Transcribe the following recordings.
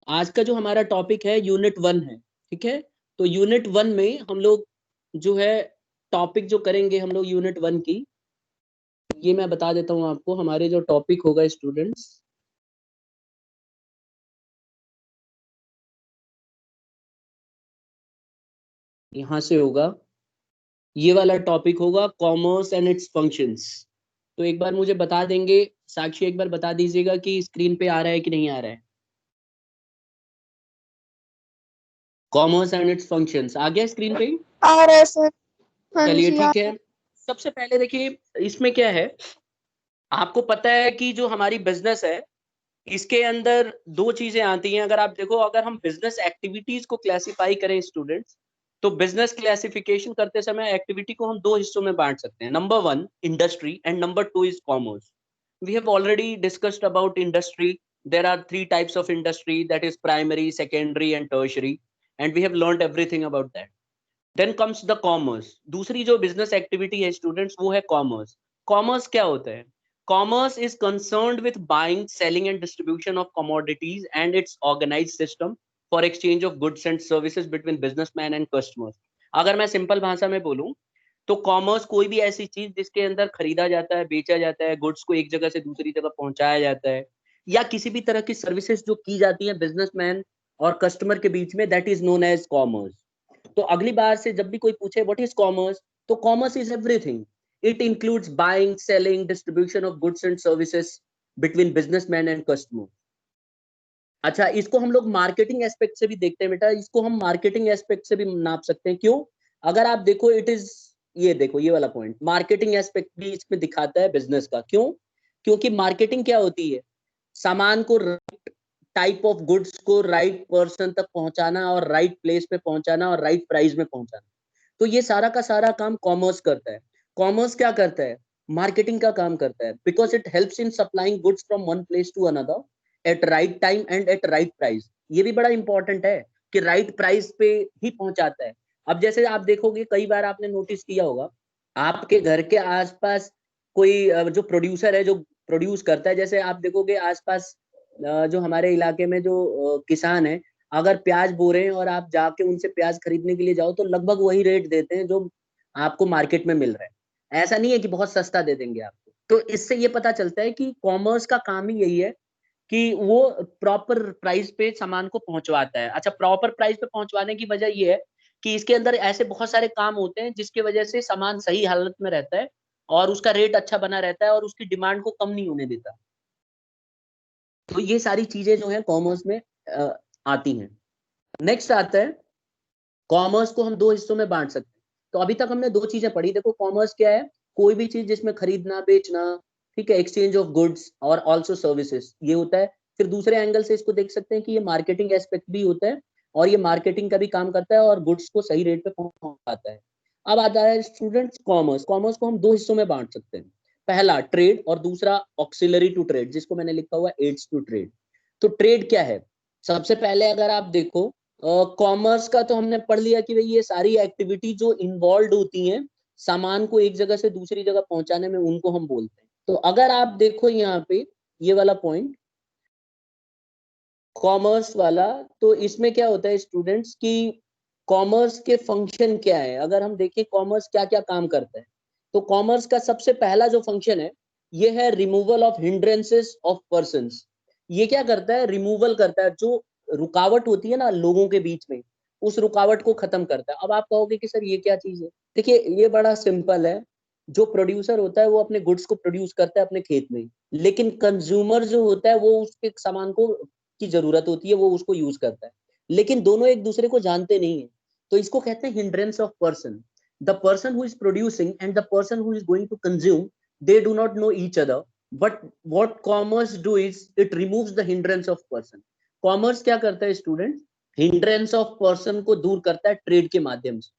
आज का जो हमारा टॉपिक है यूनिट 1 है, ठीक है। तो यूनिट 1 में हम लोग जो है टॉपिक जो करेंगे हम लोग यूनिट 1 की, ये मैं बता देता हूँ आपको। हमारे जो टॉपिक होगा स्टूडेंट्स, यहाँ से होगा, ये वाला टॉपिक होगा कॉमर्स एंड इट्स फंक्शंस। तो एक बार मुझे बता देंगे, साक्षी एक बार बता दीजिएगा कि स्क्रीन पे आ रहा है कि नहीं आ रहा है। कॉमर्स एंड इट्स फंक्शंस आ गया स्क्रीन पे? आ रहा है सर। हाँ चलिए जी, आ ठीक रहा है। सबसे पहले देखिए, इसमें क्या है, आपको पता है कि जो हमारी बिजनेस है, इसके अंदर दो चीजें आती हैं। अगर आप देखो, अगर हम बिजनेस एक्टिविटीज को क्लासिफाई करें स्टूडेंट्स, तो बिजनेस क्लासिफिकेशन करते समय एक्टिविटी को हम दो हिस्सों में बांट सकते हैं। Number 1 industry and number 2 is commerce. We have already discussed about industry. There are three types of industry, that is primary, secondary and tertiary, and we have learned everything about that. Then comes the commerce. दूसरी जो business activity है students, वो है commerce. Commerce क्या होता है? Commerce is concerned with buying, selling and distribution of commodities and its organised system for exchange of goods and services between businessman and customers. अगर मैं सिंपल भाषा में बोलूं, तो कॉमर्स कोई भी ऐसी चीज जिसके अंदर खरीदा जाता है, बेचा जाता है, गुड्स को एक जगह से दूसरी जगह पहुंचाया जाता है, या किसी भी तरह की सर्विसेज जो की जाती है बिजनेसमैन और कस्टमर के बीच में, that is known as commerce. तो अगली बार से जब भी कोई पूछे व्हाट इज कॉमर्स, तो commerce is everything. It includes buying, selling, distribution of goods and services between businessman and customer. अच्छा, इसको हम लोग मार्केटिंग एस्पेक्ट से भी देखते हैं बेटा। इसको हम मार्केटिंग एस्पेक्ट से भी नाप सकते हैं। क्यों? अगर आप देखो, इट इज, ये देखो ये वाला पॉइंट, मार्केटिंग एस्पेक्ट भी इसमें दिखाता है बिजनेस का। क्यों? क्योंकि मार्केटिंग क्या होती है? सामान को, टाइप ऑफ गुड्स को राइट पर्सन तक पहुंचाना, और राइट प्लेस पे पहुंचाना, और राइट प्राइस में पहुंचाना। तो ये सारा का सारा काम कॉमर्स करता है। कॉमर्स क्या करता है? मार्केटिंग का काम करता है, because it helps in supplying goods from one place to another at right time and at right price. ये भी बड़ा इंपॉर्टेंट है कि राइट प्राइस पे ही पहुंचाता है। अब जैसे आप देखोगे, कई बार आपने नोटिस किया होगा, आपके घर के आसपास कोई जो प्रोड्यूसर है, जो प्रोड्यूस करता है, जैसे आप देखोगे आसपास जो हमारे इलाके में जो किसान है, अगर प्याज बो रहे हैं और आप जाके उनसे प्याज खरीदने के लिए जाओ, तो लगभग वही रेट देते हैं जो आपको मार्केट में मिल रहा है। ऐसा नहीं है कि बहुत सस्ता दे देंगे आपको। तो इससे ये पता चलता है कि कॉमर्स का काम ही यही है कि वो प्रॉपर प्राइस पे सामान को पहुंचवाता है। अच्छा, प्रॉपर प्राइस पे पहुंचवाने की वजह ये है कि इसके अंदर ऐसे बहुत सारे काम होते हैं जिसकी वजह से सामान सही हालत में रहता है, और उसका रेट अच्छा बना रहता है, और उसकी डिमांड को कम नहीं होने देता। तो ये सारी चीजें जो है कॉमर्स में आती हैं। नेक्स्ट आता है, कॉमर्स को हम दो हिस्सों में बांट सकते हैं। तो अभी तक हमने दो चीजें पढ़ी। देखो, कॉमर्स क्या है? कोई भी चीज जिसमें खरीदना, बेचना, ठीक है, एक्सचेंज ऑफ गुड्स और ऑल्सो सर्विसेज, ये होता है। फिर दूसरे एंगल से इसको देख सकते हैं कि ये मार्केटिंग एस्पेक्ट भी होता है, और ये मार्केटिंग का भी काम करता है, और गुड्स को सही रेट पे पहुंचाता है। अब आता है स्टूडेंट्स कॉमर्स। कॉमर्स को हम दो हिस्सों में बांट सकते हैं। पहला ट्रेड, और दूसरा ऑक्सिलरी टू ट्रेड, जिसको मैंने लिखा हुआ एड्स टू ट्रेड। तो ट्रेड क्या है? सबसे पहले अगर आप देखो, कॉमर्स का तो हमने पढ़ लिया कि भाई ये सारी एक्टिविटी जो इन्वॉल्व होती हैं सामान को एक जगह से दूसरी जगह पहुंचाने में, उनको हम बोलते हैं। तो अगर आप देखो यहाँ पे ये वाला पॉइंट, कॉमर्स वाला, तो इसमें क्या होता है स्टूडेंट्स कि कॉमर्स के फंक्शन क्या है। अगर हम देखें कॉमर्स क्या क्या काम करता है, तो कॉमर्स का सबसे पहला जो फंक्शन है, ये है removal of hindrances of persons. ये क्या करता है? रिमूवल करता है। जो रुकावट होती है ना लोगों के बीच में, उस रुकावट को खत्म करता है। अब आप कहोगे कि सर ये क्या चीज है? देखिए, ये बड़ा सिंपल है। जो प्रोड्यूसर होता है वो अपने गुड्स को प्रोड्यूस करता है अपने खेत में, लेकिन कंज्यूमर जो होता है वो उसके सामान को की जरूरत होती है, वो उसको यूज करता है। लेकिन दोनों एक दूसरे को जानते नहीं है। तो इसको कहते हैं hindrance of person. The person who is producing and the person who is going to consume, they do not know each other. But what commerce do is it removes the hindrance of person. Commerce क्या करता है student? Hindrance of person को दूर करता है trade के माध्यम से।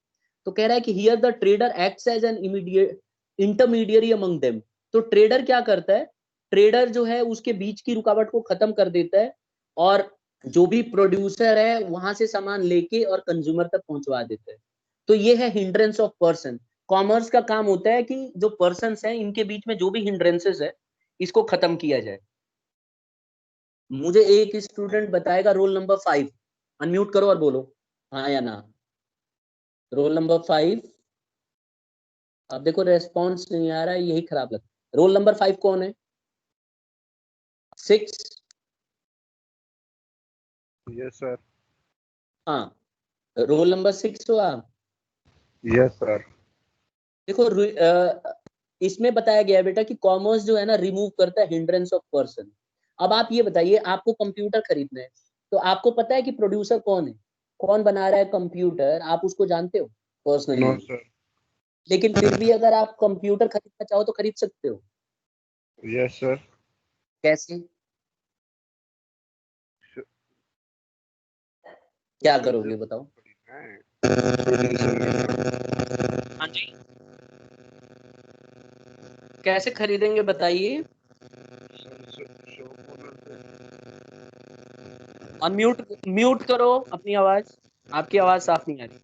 तो कह रहा है कि here the trader acts as an immediate intermediary among them. तो ट्रेडर क्या करता है? ट्रेडर जो है उसके बीच की रुकावट को खत्म कर देता है, और जो भी प्रोड्यूसर है वहां से सामान लेके और कंज्यूमर तक पहुंचवा देते हैं। तो ये है हिंड्रेंस ऑफ पर्सन। कॉमर्स का काम होता है कि जो पर्सन है इनके बीच में जो भी हिंड्रेंसेस है, इसको खत्म किया जाए। मुझे एक स्टूडेंट बताएगा रोल नंबर 5, अनम्यूट करो और बोलो हाँ या ना। Roll number 5। अब देखो रेस्पॉन्स नहीं आ रहा है, यही खराब लगता है। रोल नंबर 5 कौन है? 6। Yes sir. हाँ, रोल नंबर 6 हो आप। Yes sir. देखो इसमें बताया गया है बेटा कि कॉमर्स जो है ना रिमूव करता है हिंड्रेंस ऑफ पर्सन। अब आप ये बताइए, आपको कंप्यूटर खरीदना है, तो आपको पता है कि प्रोड्यूसर कौन है, कौन बना रहा है कंप्यूटर, आप उसको जानते हो पर्सनली? No sir. लेकिन फिर भी अगर आप कंप्यूटर खरीदना चाहो तो खरीद सकते हो। Yes sir. कैसे? क्या करोगे बताओ? हाँ जी, कैसे खरीदेंगे बताइए? अनम्यूट म्यूट करो अपनी आवाज, आपकी आवाज साफ नहीं आ रही।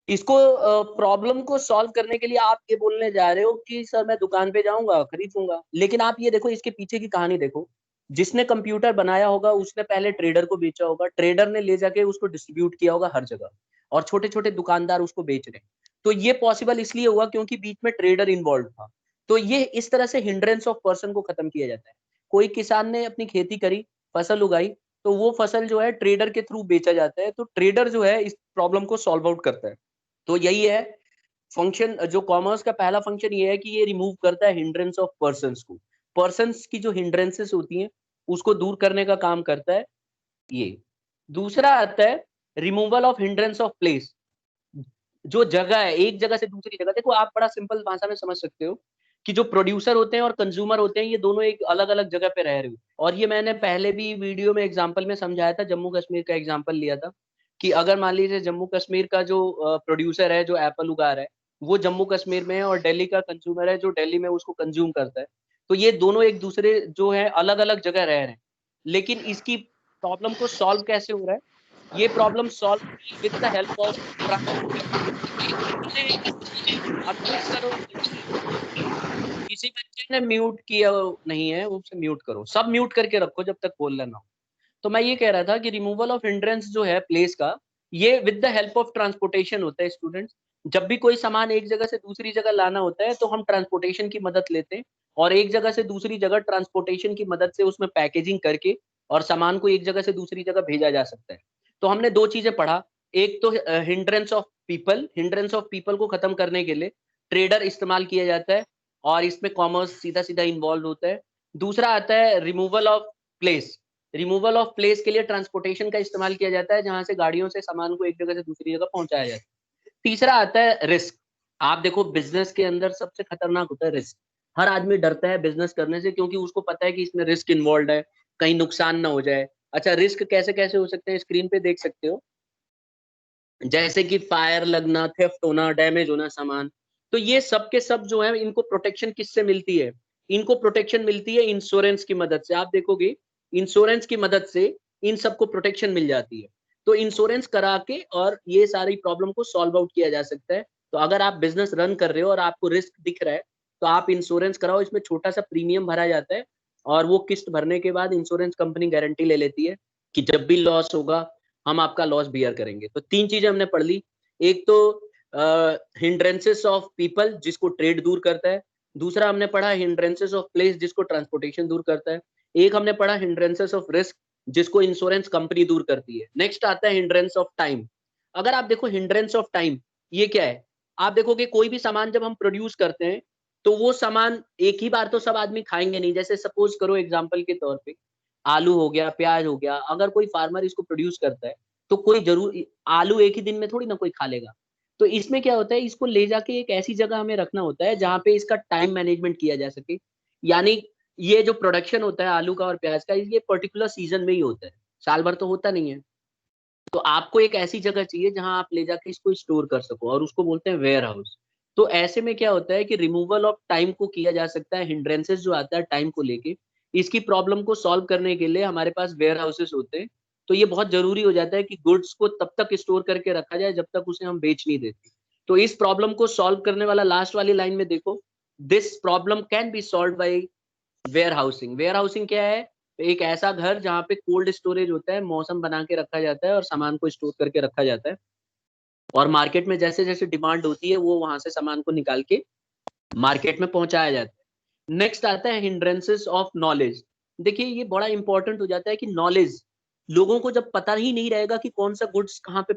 इसको प्रॉब्लम को सॉल्व करने के लिए आप ये बोलने जा रहे हो कि सर मैं दुकान पे जाऊंगा खरीदूंगा, लेकिन आप ये देखो इसके पीछे की कहानी देखो। जिसने कंप्यूटर बनाया होगा उसने पहले ट्रेडर को बेचा होगा, ट्रेडर ने ले जाके उसको डिस्ट्रीब्यूट किया होगा हर जगह, और छोटे छोटे दुकानदार उसको बेच रहे हैं। तो ये पॉसिबल इसलिए हुआ क्योंकि बीच में ट्रेडर इन्वॉल्व था। तो ये इस तरह से हिंड्रेंस ऑफ पर्सन को खत्म किया जाता है। कोई किसान ने अपनी खेती करी, फसल उगाई, तो वो फसल जो है ट्रेडर के थ्रू बेचा जाता है, तो ट्रेडर जो है इस प्रॉब्लम को सॉल्व आउट करता है। तो यही है फंक्शन, जो कॉमर्स का पहला फंक्शन ये है कि ये रिमूव करता है हिंड्रेंस ऑफ पर्संस को। पर्संस की जो हिंड्रेंसेस होती हैं उसको दूर करने का काम करता है ये। दूसरा आता है removal of hindrance of place. जो जगह है एक जगह से दूसरी जगह, देखो आप बड़ा सिंपल भाषा में समझ सकते हो कि जो प्रोड्यूसर होते हैं और कंज्यूमर होते हैं ये दोनों एक अलग अलग जगह पे रह रहे हो। और ये मैंने पहले भी वीडियो में एग्जांपल में समझाया था, जम्मू कश्मीर का एग्जांपल लिया था कि अगर मान लीजिए जम्मू कश्मीर का जो प्रोड्यूसर है जो एप्पल उगा रहा है वो जम्मू कश्मीर में है, और दिल्ली का कंज्यूमर है जो दिल्ली में उसको कंज्यूम करता है, तो ये दोनों एक दूसरे जो है अलग अलग जगह रह रहे हैं। लेकिन इसकी प्रॉब्लम को सॉल्व कैसे हो रहा है? ये problem solve with the help of transportation. Unmute करो, किसी बच्चे ने म्यूट किया नहीं है उसे म्यूट करो, सब म्यूट करके रखो जब तक बोल लेना हो। तो मैं ये कह रहा था कि रिमूवल ऑफ हिंड्रेंस जो है प्लेस का, ये with the help of transportation होता है स्टूडेंट्स। जब भी कोई सामान एक जगह से दूसरी जगह लाना होता है तो हम ट्रांसपोर्टेशन की मदद लेते हैं, और एक जगह से दूसरी जगह ट्रांसपोर्टेशन की मदद से उसमें पैकेजिंग करके और सामान को एक जगह से दूसरी जगह भेजा जा सकता है। तो हमने दो चीजें पढ़ा, एक तो hindrance of people, hindrance of people को खत्म करने के लिए ट्रेडर इस्तेमाल किया जाता है और इसमें कॉमर्स सीधा सीधा इन्वॉल्व होता है। दूसरा आता है removal of place. Removal of place के लिए ट्रांसपोर्टेशन का इस्तेमाल किया जाता है, जहां से गाड़ियों से सामान को एक जगह से दूसरी जगह पहुंचाया जाता है। तीसरा आता है रिस्क। आप देखो बिजनेस के अंदर सबसे खतरनाक होता है रिस्क। हर आदमी डरता है बिजनेस करने से क्योंकि उसको पता है कि इसमें रिस्क इन्वॉल्व है, कहीं नुकसान ना हो जाए। अच्छा, रिस्क कैसे कैसे हो सकते हैं स्क्रीन पे देख सकते हो, जैसे कि फायर लगना, थेफ्ट होना, डैमेज होना सामान। तो ये सब के सब जो है इनको प्रोटेक्शन किससे मिलती है? इनको प्रोटेक्शन मिलती है इंश्योरेंस की मदद से। आप देखोगे इंश्योरेंस की मदद से इन सबको प्रोटेक्शन मिल जाती है। तो इंश्योरेंस करा के और ये सारी प्रॉब्लम को सॉल्व आउट किया जा सकता है। तो अगर आप बिजनेस रन कर रहे हो और आपको रिस्क दिख रहा है तो आप इंश्योरेंस कराओ, इसमें छोटा सा प्रीमियम भरा जाता है और वो किस्त भरने के बाद इंश्योरेंस कंपनी गारंटी ले लेती है कि जब भी लॉस होगा हम आपका लॉस बियर करेंगे। तो तीन चीजें हमने पढ़ ली। एक तो हिंड्रेंसेस ऑफ पीपल जिसको ट्रेड दूर करता है, दूसरा हमने पढ़ा हिंड्रेंसेस ऑफ प्लेस जिसको ट्रांसपोर्टेशन दूर करता है, एक हमने पढ़ा हिंड्रेंसेस ऑफ रिस्क जिसको इंश्योरेंस कंपनी दूर करती है। नेक्स्ट आता है हिंड्रेंस ऑफ टाइम। अगर आप देखो हिंड्रेंस ऑफ टाइम ये क्या है, आप देखोगे कोई भी सामान जब हम प्रोड्यूस करते हैं तो वो सामान एक ही बार तो सब आदमी खाएंगे नहीं। जैसे सपोज करो एग्जाम्पल के तौर पे आलू हो गया, प्याज हो गया, अगर कोई फार्मर इसको प्रोड्यूस करता है तो कोई जरूर आलू एक ही दिन में थोड़ी ना कोई खा लेगा। तो इसमें क्या होता है, इसको ले जाके एक ऐसी जगह हमें रखना होता है जहां पे इसका टाइम मैनेजमेंट किया जा सके। यानी ये जो प्रोडक्शन होता है आलू का और प्याज का ये पर्टिकुलर सीजन में ही होता है, साल भर तो होता नहीं है। तो आपको एक ऐसी जगह चाहिए जहां आप ले जाके इसको स्टोर कर सको और उसको बोलते हैं वेयर हाउस। तो ऐसे में क्या होता है कि रिमूवल ऑफ टाइम को किया जा सकता है, हिंड्रेंसेस जो आता है टाइम को लेके इसकी प्रॉब्लम को सॉल्व करने के लिए हमारे पास वेयर हाउसेस होते हैं। तो ये बहुत जरूरी हो जाता है कि गुड्स को तब तक स्टोर करके रखा जाए जब तक उसे हम बेच नहीं देते। तो इस प्रॉब्लम को सॉल्व करने वाला लास्ट वाली लाइन में देखो, this problem can be solve by warehousing क्या है? एक ऐसा घर जहाँ पे कोल्ड स्टोरेज होता है, मौसम बना के रखा जाता है और सामान को स्टोर करके रखा जाता है, और मार्केट में जैसे जैसे डिमांड होती है वो वहां से सामान को निकाल के मार्केट में पहुंचाया जाता है। नेक्स्ट आता है हिंड्रेंसेस ऑफ नॉलेज। देखिए ये बड़ा इंपॉर्टेंट हो जाता है कि नॉलेज, लोगों को जब पता ही नहीं रहेगा कि कौन सा गुड्स कहाँ पे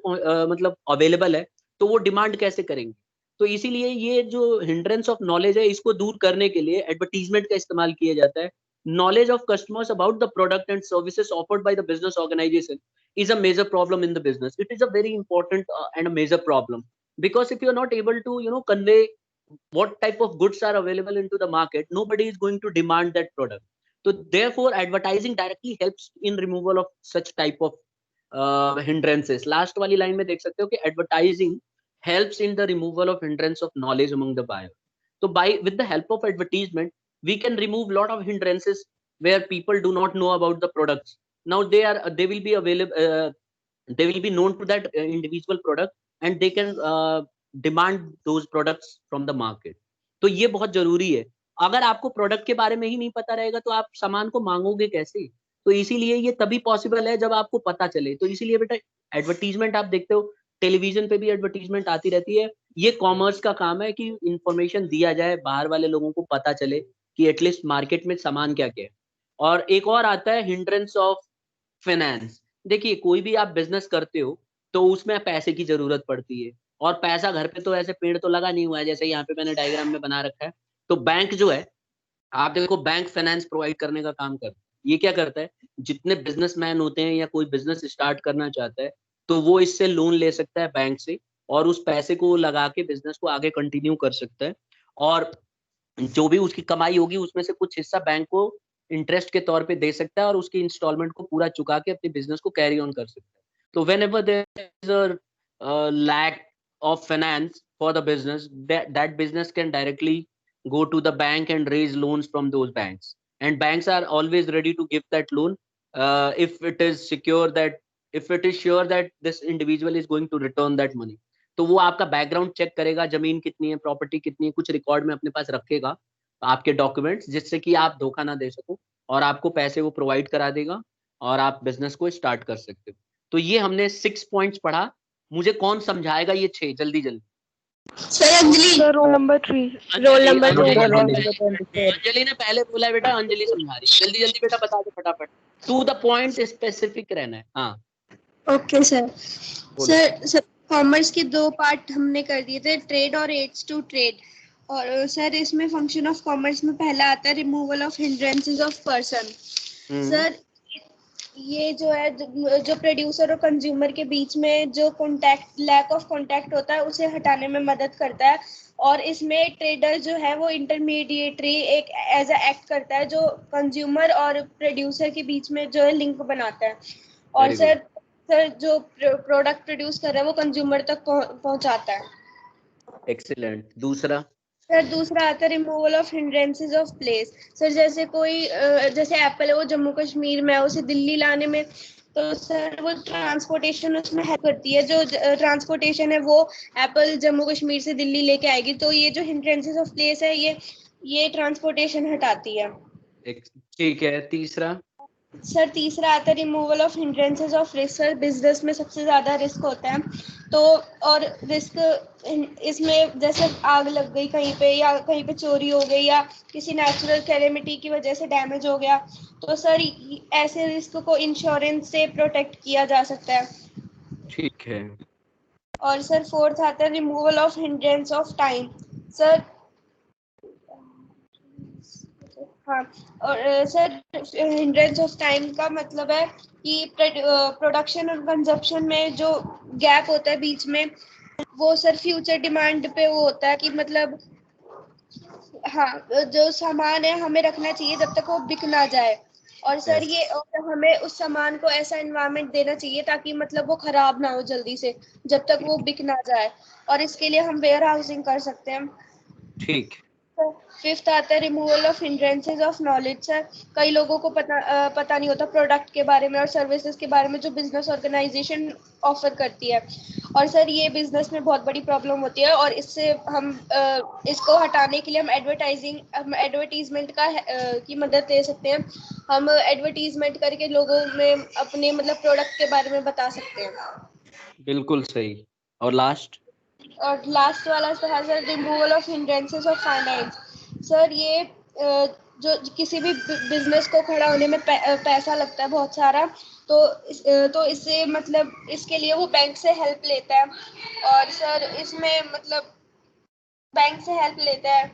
मतलब अवेलेबल है, तो वो डिमांड कैसे करेंगे? तो इसीलिए ये जो हिंड्रेंस ऑफ नॉलेज है, इसको दूर करने के लिए एडवर्टीजमेंट का इस्तेमाल किया जाता है। Knowledge of customers about the product and services offered by the business organisation is a major problem in the business. It is a very important and a major problem, because if you are not able to convey what type of goods are available into the market, nobody is going to demand that product. So therefore advertising directly helps in removal of such type of hindrances. Last वाली line में देख सकते हो कि advertising helps in the removal of hindrance of knowledge among the buyer. So by with the help of advertisement, we can remove lot of hindrances where people do not know about the products. Now they will be available, they will be known to that individual product, and they can demand those products from the market. तो ये बहुत जरूरी है। अगर आपको product के बारे में ही नहीं पता रहेगा तो आप सामान को मांगोगे कैसे? तो इसीलिए ये तभी पॉसिबल है जब आपको पता चले। तो इसीलिए बेटा एडवर्टीजमेंट आप देखते हो, टेलीविजन पे भी एडवर्टीजमेंट आती रहती है। ये कॉमर्स का काम है कि इंफॉर्मेशन दिया जाए, बाहर वाले लोगों को पता चले कि एटलीस्ट मार्केट में सामान क्या क्या है। और एक और आता है हिंड्रेंस ऑफ फाइनेंस। देखिए कोई भी आप बिजनेस करते हो तो उसमें पैसे की जरूरत पड़ती है, और पैसा घर पे तो ऐसे पेड़ तो लगा नहीं हुआ है, जैसे यहाँ पे मैंने डायग्राम में बना रखा है। तो बैंक जो है, आप देखो बैंक फाइनेंस प्रोवाइड करने का काम करता है। ये क्या करता है, जितने बिजनेसमैन होते हैं या कोई बिजनेस स्टार्ट करना चाहता है, तो वो इससे लोन ले सकता है बैंक से, और उस पैसे को लगा के बिजनेस को आगे कंटिन्यू कर सकता है। और जो भी उसकी कमाई होगी उसमें से कुछ हिस्सा बैंक को इंटरेस्ट के तौर पे दे सकता है, और उसकी इंस्टॉलमेंट को पूरा चुका के अपने बिजनेस को कैरी ऑन कर सकता है। तो whenever there is a lack of finance for the business, that business can directly go to the bank and raise loans from those banks, and banks are always ready to give that loan if it is secure that, if it is sure that this individual is going to return that money. तो वो आपका background check करेगा, जमीन कितनी है, property कितनी है, कुछ रिकॉर्ड में अपने पास रखेगा आपके डॉक्यूमेंट्स, जिससे कि आप धोखा ना दे सको, और आपको पैसे वो प्रोवाइड करा देगा और आप बिजनेस को स्टार्ट कर सकते हो। तो ये हमने 6 पॉइंट्स पढ़ा। मुझे कौन समझाएगा ये 6 जल्दी जल्दी? Sir Anjali. Sir roll number 3। Roll number Anjali ने पहले बोला है बेटा, अंजलि समझा रही है। जल्दी जल्दी बेटा बता दो फटाफट, टू द पॉइंट स्पेसिफिक रहना है। हाँ ओके सर। सर कॉमर्स के 2 पार्ट हमने कर दिए थे, ट्रेड और एड्स टू ट्रेड। और सर इसमें फंक्शन ऑफ कॉमर्स में पहला आता है removal of hindrances of person. Sir ये जो है, जो प्रोड्यूसर और कंज्यूमर के बीच में जो कांटेक्ट, लैक ऑफ कांटेक्ट होता है, उसे हटाने में मदद करता है। और इसमें ट्रेडर जो है वो इंटरमीडिएटरी एक एज अ एक्ट करता है, जो कंज्यूमर और प्रोड्यूसर के बीच में जो है लिंक बनाता है। और सर जो प्रोडक्ट प्रोड्यूस कर रहा है वो कंज्यूमर तक पहुंचाता है। एक्सीलेंट। दूसरा सर दूसरा आता है removal of hindrances of place. Sir जैसे कोई जैसे एप्पल है, वो जम्मू कश्मीर में है, उसे दिल्ली लाने में, तो सर वो ट्रांसपोर्टेशन उसमें हेल्प करती है। जो ट्रांसपोर्टेशन है वो एप्पल जम्मू कश्मीर से दिल्ली लेके आएगी। तो ये जो हिंड्रेंसेस ऑफ प्लेस है, ये ट्रांसपोर्टेशन हटाती है। ठीक है। तीसरा सर तीसरा आता है removal of hindrances of risk. Sir business में सबसे ज्यादा रिस्क होता है, तो और रिस्क इसमें जैसे आग लग गई कहीं पे, या कहीं पे चोरी हो गई, या किसी नेचुरल कैलेमिटी की वजह से डैमेज हो गया, तो सर ऐसे रिस्क को इंश्योरेंस से प्रोटेक्ट किया जा सकता है। ठीक है। और सर फोर्थ आता है removal of hindrance of time. Sir हाँ, और सर हिंड्रेंस ऑफ टाइम का मतलब है कि प्रोडक्शन और कंजप्शन में जो गैप होता है बीच में, वो सर फ्यूचर डिमांड पे वो होता है कि मतलब हाँ, जो सामान है हमें रखना चाहिए जब तक वो बिक ना जाए। और सर ये हमें उस सामान को ऐसा एनवायरनमेंट देना चाहिए ताकि मतलब वो खराब ना हो जल्दी से, जब तक वो बिक ना जाए। और इसके लिए हम वेयर हाउसिंग कर सकते हैं। ठीक। फिफ्थ आता है removal of hindrances of knowledge sir. कई लोगों को पता नहीं होता प्रोडक्ट के बारे में और सर्विसेज के बारे में जो बिजनेस ऑर्गेनाइजेशन ऑफर करती है, और सर ये बिजनेस में बहुत बड़ी प्रॉब्लम होती है, और इससे हम इसको हटाने के लिए हम एडवर्टीजमेंट की मदद ले सकते हैं। हम एडवर्टीजमेंट करके लोगों में अपने मतलब प्रोडक्ट के बारे में बता सकते हैं। बिल्कुल सही। और लास्ट? और लास्ट वाला है sir removal of hindrances of finance. Sir ये जो किसी भी बिजनेस को खड़ा होने में पैसा लगता है बहुत सारा, तो इससे मतलब इसके लिए वो बैंक से हेल्प लेता है, और सर इसमें मतलब बैंक से हेल्प लेता है।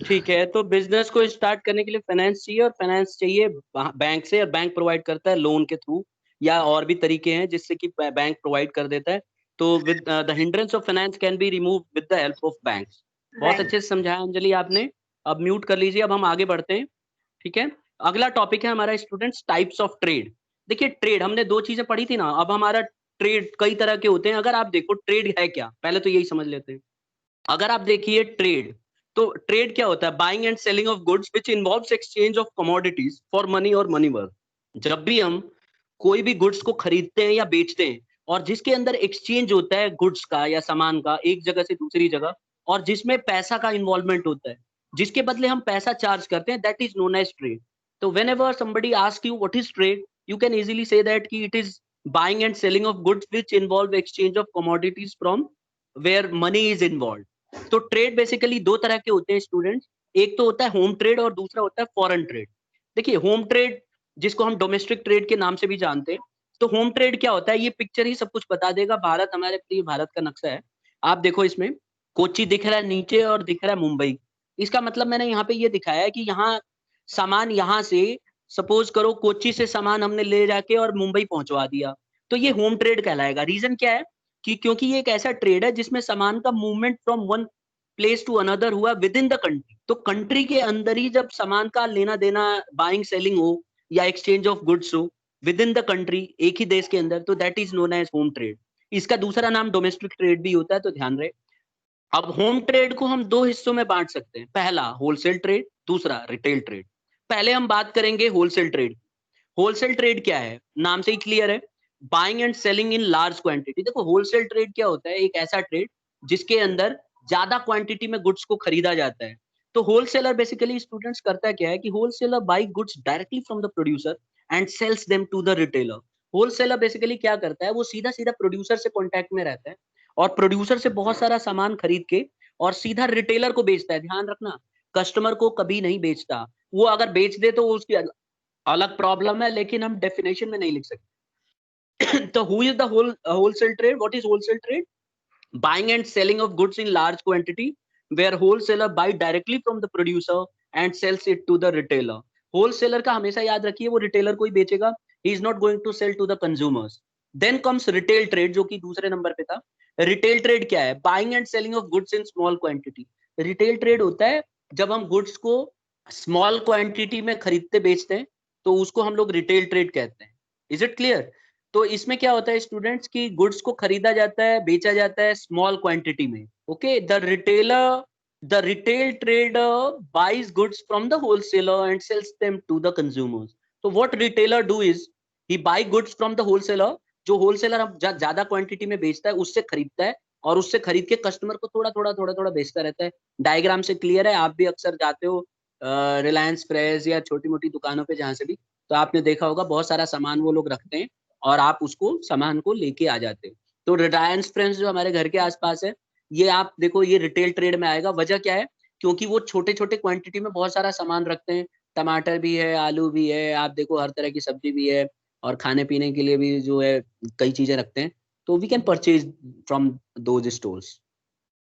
ठीक है, तो बिजनेस को स्टार्ट करने के लिए फाइनेंस चाहिए, और फाइनेंस चाहिए बैंक से, और बैंक प्रोवाइड करता है लोन के थ्रू, या और भी तरीके हैं जिससे कि बैंक प्रोवाइड कर देता है। तो with the hindrance of finance can be remove with the help of banks. बहुत अच्छे से समझाया अंजलि आपने। अब म्यूट कर लीजिए, अब हम आगे बढ़ते हैं। ठीक है, अगला टॉपिक है हमारा स्टूडेंट्स टाइप्स ऑफ ट्रेड। देखिए ट्रेड हमने दो चीजें पढ़ी थी ना, अब हमारा ट्रेड कई तरह के होते हैं। अगर आप देखो ट्रेड है क्या, पहले तो यही समझ लेते हैं। अगर आप देखिए ट्रेड, तो ट्रेड क्या होता है? Buying and selling of goods which involves exchange of commodities for money और मनी वर्थ। जब भी हम कोई भी गुड्स को खरीदते हैं या बेचते हैं, और जिसके अंदर एक्सचेंज होता है गुड्स का या सामान का एक जगह से दूसरी जगह, और जिसमें पैसा का इन्वॉल्वमेंट होता है, जिसके बदले हम पैसा चार्ज करते हैं, that is known as trade. तो whenever somebody ask you what is trade, you can easily say that कि it is buying and selling of goods which involve exchange of commodities from where money is involve. तो trade basically दो तरह के होते हैं students, एक तो होता है होम ट्रेड और दूसरा होता है फॉरेन ट्रेड। देखिए होम ट्रेड, जिसको हम डोमेस्टिक ट्रेड के नाम से भी जानते हैं, तो होम ट्रेड क्या होता है, ये पिक्चर ही सब कुछ बता देगा। भारत हमारे लिए भारत का नक्शा है, आप देखो इसमें कोच्चि दिख रहा है नीचे और दिख रहा है मुंबई। इसका मतलब मैंने यहाँ पे ये दिखाया है कि यहाँ सामान, यहाँ से सपोज करो कोच्चि से सामान हमने ले जाके और मुंबई पहुंचवा दिया, तो ये होम ट्रेड कहलाएगा। रीजन क्या है कि क्योंकि ये एक ऐसा ट्रेड है जिसमें सामान का movement from one place to another हुआ विद इन द कंट्री। तो कंट्री के अंदर ही जब सामान का लेना देना, बाइंग सेलिंग हो या एक्सचेंज ऑफ गुड्स हो विद इन द कंट्री, एक ही देश के अंदर, तो that is known age home trade. इसका दूसरा नाम डोमेस्टिक ट्रेड भी होता है, तो ध्यान रहे। अब होम ट्रेड को हम दो हिस्सों में बांट सकते हैं, पहला होलसेल ट्रेड, दूसरा रिटेल ट्रेड। पहले हम बात करेंगे होलसेल ट्रेड। होलसेल ट्रेड क्या है, नाम से ही क्लियर है, buying and selling in large quantity. देखो होलसेल ट्रेड क्या होता है, एक ऐसा ट्रेड जिसके अंदर ज्यादा क्वांटिटी में गुड्स को खरीदा जाता है। तो होलसेलर बेसिकली स्टूडेंट्स करता क्या है कि wholesaler buy goods directly from the producer and sales them to the retailer. Wholesaler basically क्या करता है, वो सीधा सीधा प्रोड्यूसर से कॉन्टैक्ट में रहता है, और प्रोड्यूसर से बहुत सारा सामान खरीद के और सीधा रिटेलर को बेचता है। ध्यान रखना, कस्टमर को कभी नहीं बेचता। वो अगर बेच दे तो उसकी अलग प्रॉब्लम है, लेकिन हम डेफिनेशन में नहीं लिख सकते। तो who is the wholesale trade? What is wholesale trade? Buying and selling of goods in large quantity where wholesaler buy directly from the producer and sales it to the retailer. Wholesaler का हमेशा याद रखिए, वो retailer को ही बेचेगा, he is not going to sell to the consumers. Then comes retail trade, जो कि दूसरे नंबर पे था। रिटेल ट्रेड क्या है? Buying and selling of goods in small quantity. Retail trade होता है जब हम गुड्स को स्मॉल क्वांटिटी में खरीदते बेचते हैं, तो उसको हम लोग रिटेल ट्रेड कहते हैं। Is it clear? तो इसमें क्या होता है स्टूडेंट्स की गुड्स को खरीदा जाता है, बेचा जाता है स्मॉल क्वांटिटी में। Okay, the retail trader buys goods from the wholesaler and sales them to the consumers. तो what retailer do is he buy goods from the wholesaler. जो होलसेलर अब ज्यादा क्वांटिटी में बेचता है उससे खरीदता है, और उससे खरीद के कस्टमर को थोड़ा थोड़ा बेचता रहता है। डायग्राम से क्लियर है? आप भी अक्सर जाते हो रिलायंस फ्रेश या छोटी मोटी दुकानों पे जहां से भी, तो आपने देखा होगा बहुत सारा सामान वो लोग रखते हैं और आप उसको सामान को लेके आ जाते हो। तो रिलायंस फ्रेंड्स जो हमारे घर के आसपास है, ये आप देखो ये रिटेल ट्रेड में आएगा। वजह क्या है? क्योंकि वो छोटे छोटे क्वांटिटी में बहुत सारा सामान रखते हैं। टमाटर भी है, आलू भी है, आप देखो हर तरह की सब्जी भी है, और खाने पीने के लिए भी जो है कई चीजें रखते हैं। तो we can purchase from those stores.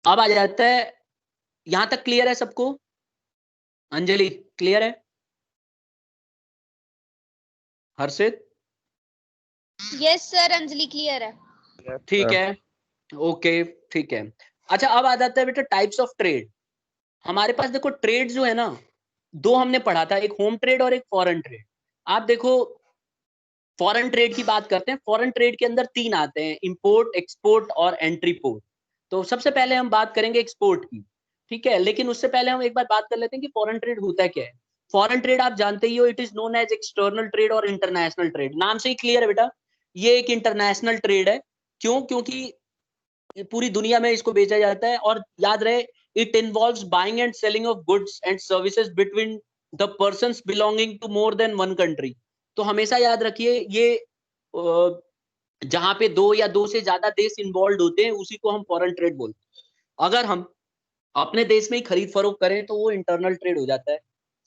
अब आ जाता है, यहां तक क्लियर है सबको? अंजलि क्लियर है? हर्षित? यस सर, अंजलि क्लियर है। Yes, ठीक sir. है, ओके, ठीक है। अच्छा अब आ जाता है बेटा टाइप्स ऑफ ट्रेड। हमारे पास देखो ट्रेड जो है ना, दो हमने पढ़ा था, एक होम ट्रेड और एक फॉरेन ट्रेड। आप देखो फॉरेन ट्रेड की बात करते हैं। फॉरेन ट्रेड के अंदर तीन आते हैं, इंपोर्ट, एक्सपोर्ट और एंट्री पोर्ट। तो सबसे पहले हम बात करेंगे एक्सपोर्ट की। ठीक है, लेकिन उससे पहले हम एक बार बात कर लेते हैं कि फॉरेन ट्रेड होता है क्या है। फॉरेन ट्रेड आप जानते ही हो, it is known as external trade और इंटरनेशनल ट्रेड। नाम से ही क्लियर है बेटा, ये एक इंटरनेशनल ट्रेड है। क्यों? क्योंकि पूरी दुनिया में इसको बेचा जाता है। और याद रहे, it involves buying and selling of goods and services between the persons belonging to more than one country. तो हमेशा याद रखिए, ये जहां पे दो या दो से ज्यादा देश इन्वॉल्व होते हैं उसी को हम फॉरेन ट्रेड बोलते हैं। अगर हम अपने देश में ही खरीद फरोख्त करें तो वो इंटरनल ट्रेड हो जाता है।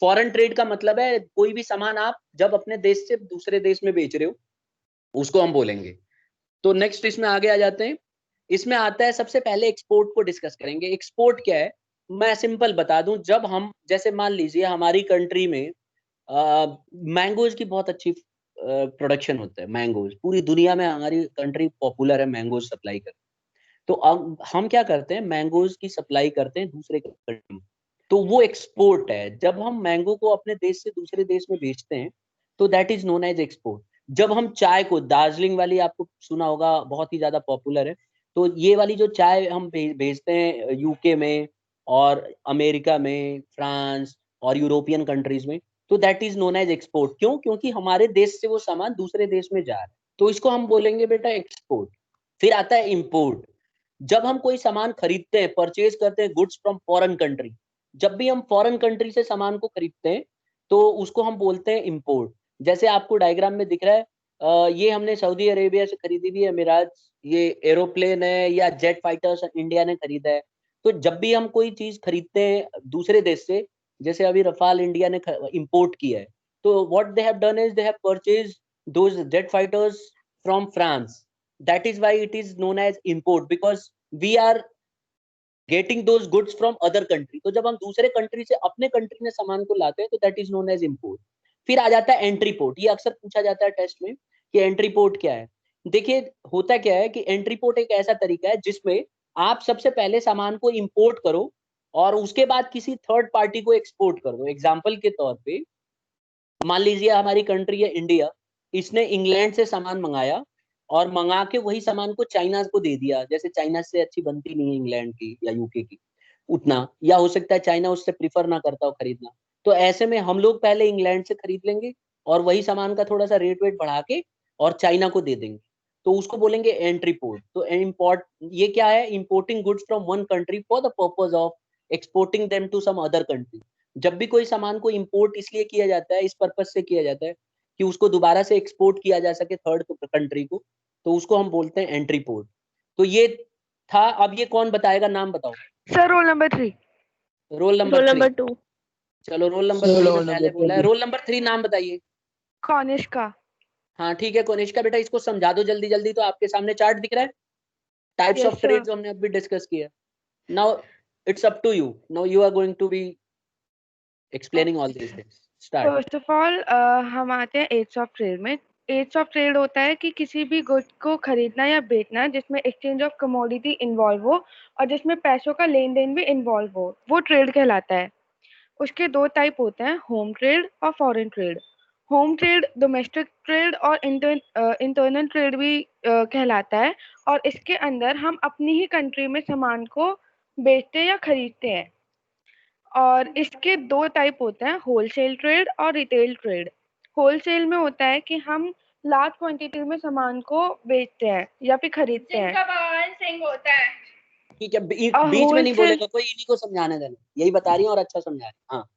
फॉरेन ट्रेड का मतलब है कोई भी सामान आप जब अपने देश से दूसरे देश में बेच रहे हो, उसको हम बोलेंगे। तो नेक्स्ट इसमें आगे आ जाते हैं। इसमें आता है, सबसे पहले एक्सपोर्ट को डिस्कस करेंगे। एक्सपोर्ट क्या है, मैं सिंपल बता दूं। जब हम, जैसे मान लीजिए हमारी कंट्री में मैंगोज की बहुत अच्छी प्रोडक्शन होता है। मैंगोज पूरी दुनिया में हमारी कंट्री पॉपुलर है मैंगोज सप्लाई कर। तो अब हम क्या करते हैं, मैंगोज की सप्लाई करते हैं दूसरे कंट्री में, तो वो एक्सपोर्ट है। जब हम मैंगो को अपने देश से दूसरे देश में बेचते हैं तो that is known as export. जब हम चाय को, दार्जिलिंग वाली आपको सुना होगा, बहुत ही ज्यादा पॉपुलर है। तो ये वाली जो चाय हम भेजते हैं यूके में और अमेरिका में, फ्रांस और यूरोपियन कंट्रीज में, तो that is known as export. क्यों? क्योंकि हमारे देश से वो सामान दूसरे देश में जा रहा है, तो इसको हम बोलेंगे बेटा एक्सपोर्ट। फिर आता है इम्पोर्ट। जब हम कोई सामान खरीदते हैं, परचेज करते हैं गुड्स फ्रॉम फॉरेन कंट्री, जब भी हम फॉरेन कंट्री से सामान को खरीदते हैं तो उसको हम बोलते हैं इंपोर्ट। जैसे आपको डायग्राम में दिख रहा है, ये हमने सऊदी अरेबिया से खरीदी हुई है मिराज, ये एरोप्लेन है या जेट फाइटर्स इंडिया ने खरीदा है। तो जब भी हम कोई चीज खरीदते हैं दूसरे देश से, जैसे अभी रफाल इंडिया ने इंपोर्ट किया है, तो what they have done is they have purchase those jet fighters from France. that is why it is known as import, because we are getting those goods from other country। तो जब हम दूसरे country से अपने country में सामान को लाते हैं तो that is known as import। फिर आ जाता है एंट्री पोर्ट। ये अक्सर पूछा जाता है टेस्ट में कि एंट्री पोर्ट क्या है। देखिए होता क्या है कि एंट्री पोर्ट एक ऐसा तरीका है जिसमें आप सबसे पहले सामान को इंपोर्ट करो और उसके बाद किसी थर्ड पार्टी को एक्सपोर्ट कर दो। एग्जाम्पल के तौर पे मान लीजिए हमारी कंट्री है इंडिया, इसने इंग्लैंड से सामान मंगाया और मंगा के वही सामान को चाइना को दे दिया। जैसे चाइना से अच्छी बनती नहीं है इंग्लैंड की या यूके की उतना, या हो सकता है चाइना उससे प्रिफर ना करता हो खरीदना। तो ऐसे में हम लोग पहले इंग्लैंड से खरीद लेंगे और वही सामान का थोड़ा सा रेट वेट बढ़ा के और चाइना को दे देंगे, तो उसको बोलेंगे एंट्री पोर्ट। तो इम्पोर्ट, ये क्या है, importing goods from one country for the purpose of exporting them to some other country. जब भी कोई सामान को इंपोर्ट इसलिए किया जाता है, इस पर्पज से किया जाता है कि उसको दोबारा से एक्सपोर्ट किया जा सके थर्ड कंट्री को, तो उसको हम बोलते हैं एंट्री पोर्ट। तो ये था। अब ये कौन बताएगा, नाम बताओ। Sir roll number 3। Roll number 3। 2। चलो रोल नंबर 3 ने पहले बोला है। रोल नंबर 3 नाम बताइए। कनिष्का। हाँ ठीक है कनिष्का बेटा, इसको समझा दो जल्दी जल्दी। तो आपके सामने चार्ट दिख रहा है, types yes of sir. Trade जो हमने अभी डिस्कस किया। Now it's up to you, now you are going to be explaining all this things. Start. First of all हम आते हैं एड्स ऑफ ट्रेड में। एड्स ऑफ ट्रेड होता है कि किसी भी गुड को खरीदना या बेचना जिसमें एक्सचेंज ऑफ कमोडिटी इन्वॉल्व हो और जिसमें पैसों का लेन देन भी इन्वॉल्व हो, वो ट्रेड कहलाता है। उसके दो टाइप होते हैं, होम ट्रेड और foreign trade. Home trade domestic trade और इंटरनल ट्रेड भी कहलाता है, और इसके अंदर हम अपनी ही कंट्री में सामान को बेचते या खरीदते हैं। और इसके दो टाइप होते हैं, होलसेल ट्रेड और रिटेल ट्रेड। होलसेल में होता है कि हम लार्ज क्वांटिटी में सामान को बेचते हैं या फिर खरीदते हैं। भगवान सिंह होता है। ठीक है, और बीच में नहीं होलसेल बोलेगा कोई, इन्हीं को समझाने देना। यही बता रही हूँ और अच्छा समझा रही हूँ। हाँ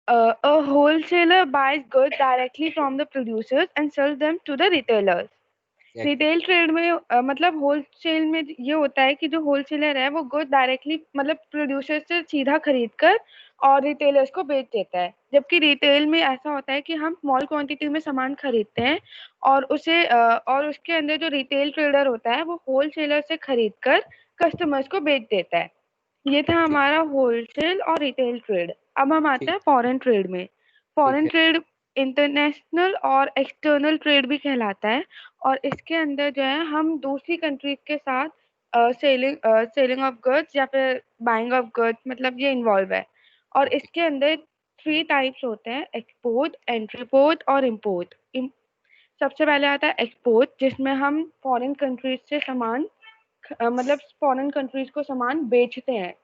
a wholesaler buys goods directly from the producers and sells them to the retailers। Retail trade में मतलब होलसेल में ये होता है कि जो होलसेलर है वो गुड डायरेक्टली मतलब प्रोड्यूसर से सीधा खरीद कर और रिटेलर्स को बेच देता है। जबकि रिटेल में ऐसा होता है कि हम स्मॉल क्वांटिटी में सामान खरीदते हैं और उसे और उसके अंदर जो रिटेल ट्रेडर होता है वो होलसेलर से खरीद कर कस्टमर्स को बेच देता है। ये था हमारा होलसेल और रिटेल ट्रेड। अब हम आते हैं फॉरेन ट्रेड में। फॉरेन ट्रेड इंटरनेशनल और एक्सटर्नल ट्रेड भी कहलाता है, और इसके अंदर जो है हम दूसरी कंट्रीज के साथ सेलिंग ऑफ गुड्स या फिर बाइंग ऑफ गुड्स, मतलब ये इन्वॉल्व है। और इसके अंदर 3 टाइप्स होते हैं, एक्सपोर्ट, एंट्रीपोर्ट और इम्पोर्ट। सबसे पहले आता है एक्सपोर्ट, जिसमें हम फॉरेन कंट्रीज से सामान मतलब फॉरेन कंट्रीज को सामान बेचते हैं।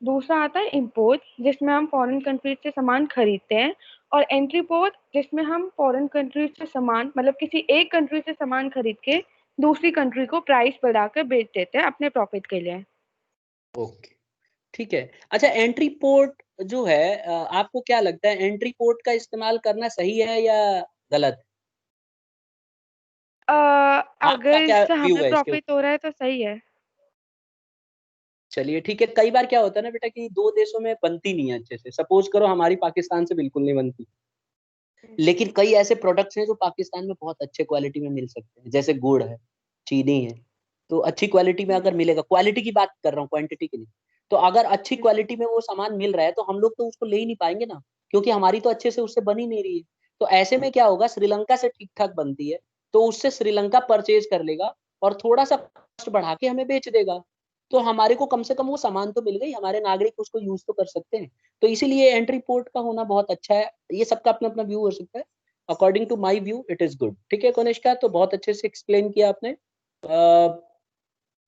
दूसरा आता है इम्पोर्ट, जिसमें हम फॉरेन कंट्रीज से सामान खरीदते हैं, और एंट्री पोर्ट, जिसमें हम फॉरेन कंट्रीज से सामान, मतलब किसी एक कंट्री से सामान खरीद के दूसरी कंट्री को प्राइस बढ़ाकर बेच देते हैं अपने प्रॉफिट के लिए। ओके, ठीक है। अच्छा, एंट्री पोर्ट जो है, आपको क्या लगता है एंट्री पोर्ट का इस्तेमाल करना सही है या गलत? आपका अगर क्या इससे व्यू हमें है इसके प्रॉफिट ऊपर? हो रहा है तो सही है। चलिए ठीक है। कई बार क्या होता है ना बेटा कि दो देशों में बनती नहीं है अच्छे से। सपोज करो हमारी पाकिस्तान से बिल्कुल नहीं बनती, लेकिन कई ऐसे प्रोडक्ट्स हैं जो पाकिस्तान में बहुत अच्छे क्वालिटी में मिल सकते हैं, जैसे गुड़ है, चीनी है। तो अच्छी क्वालिटी में अगर मिलेगा, क्वालिटी की बात कर रहा हूँ, क्वांटिटी की नहीं। तो अगर अच्छी क्वालिटी में वो सामान मिल रहा है तो हम लोग तो उसको ले ही नहीं पाएंगे ना, क्योंकि हमारी तो अच्छे से उससे बन ही नहीं रही है। तो ऐसे में क्या होगा, श्रीलंका से ठीक ठाक बनती है तो उससे श्रीलंका परचेज कर लेगा और थोड़ा सा कॉस्ट बढ़ा के हमें बेच देगा। तो हमारे को कम से कम वो सामान तो मिल गई, हमारे नागरिक उसको यूज तो कर सकते हैं। तो इसीलिए एंट्री पोर्ट का होना बहुत अच्छा है। ये सबका अपना अपना व्यू हो सकता है। According to my view it is good. ठीक है कनिष्का, तो बहुत अच्छे से एक्सप्लेन किया आपने।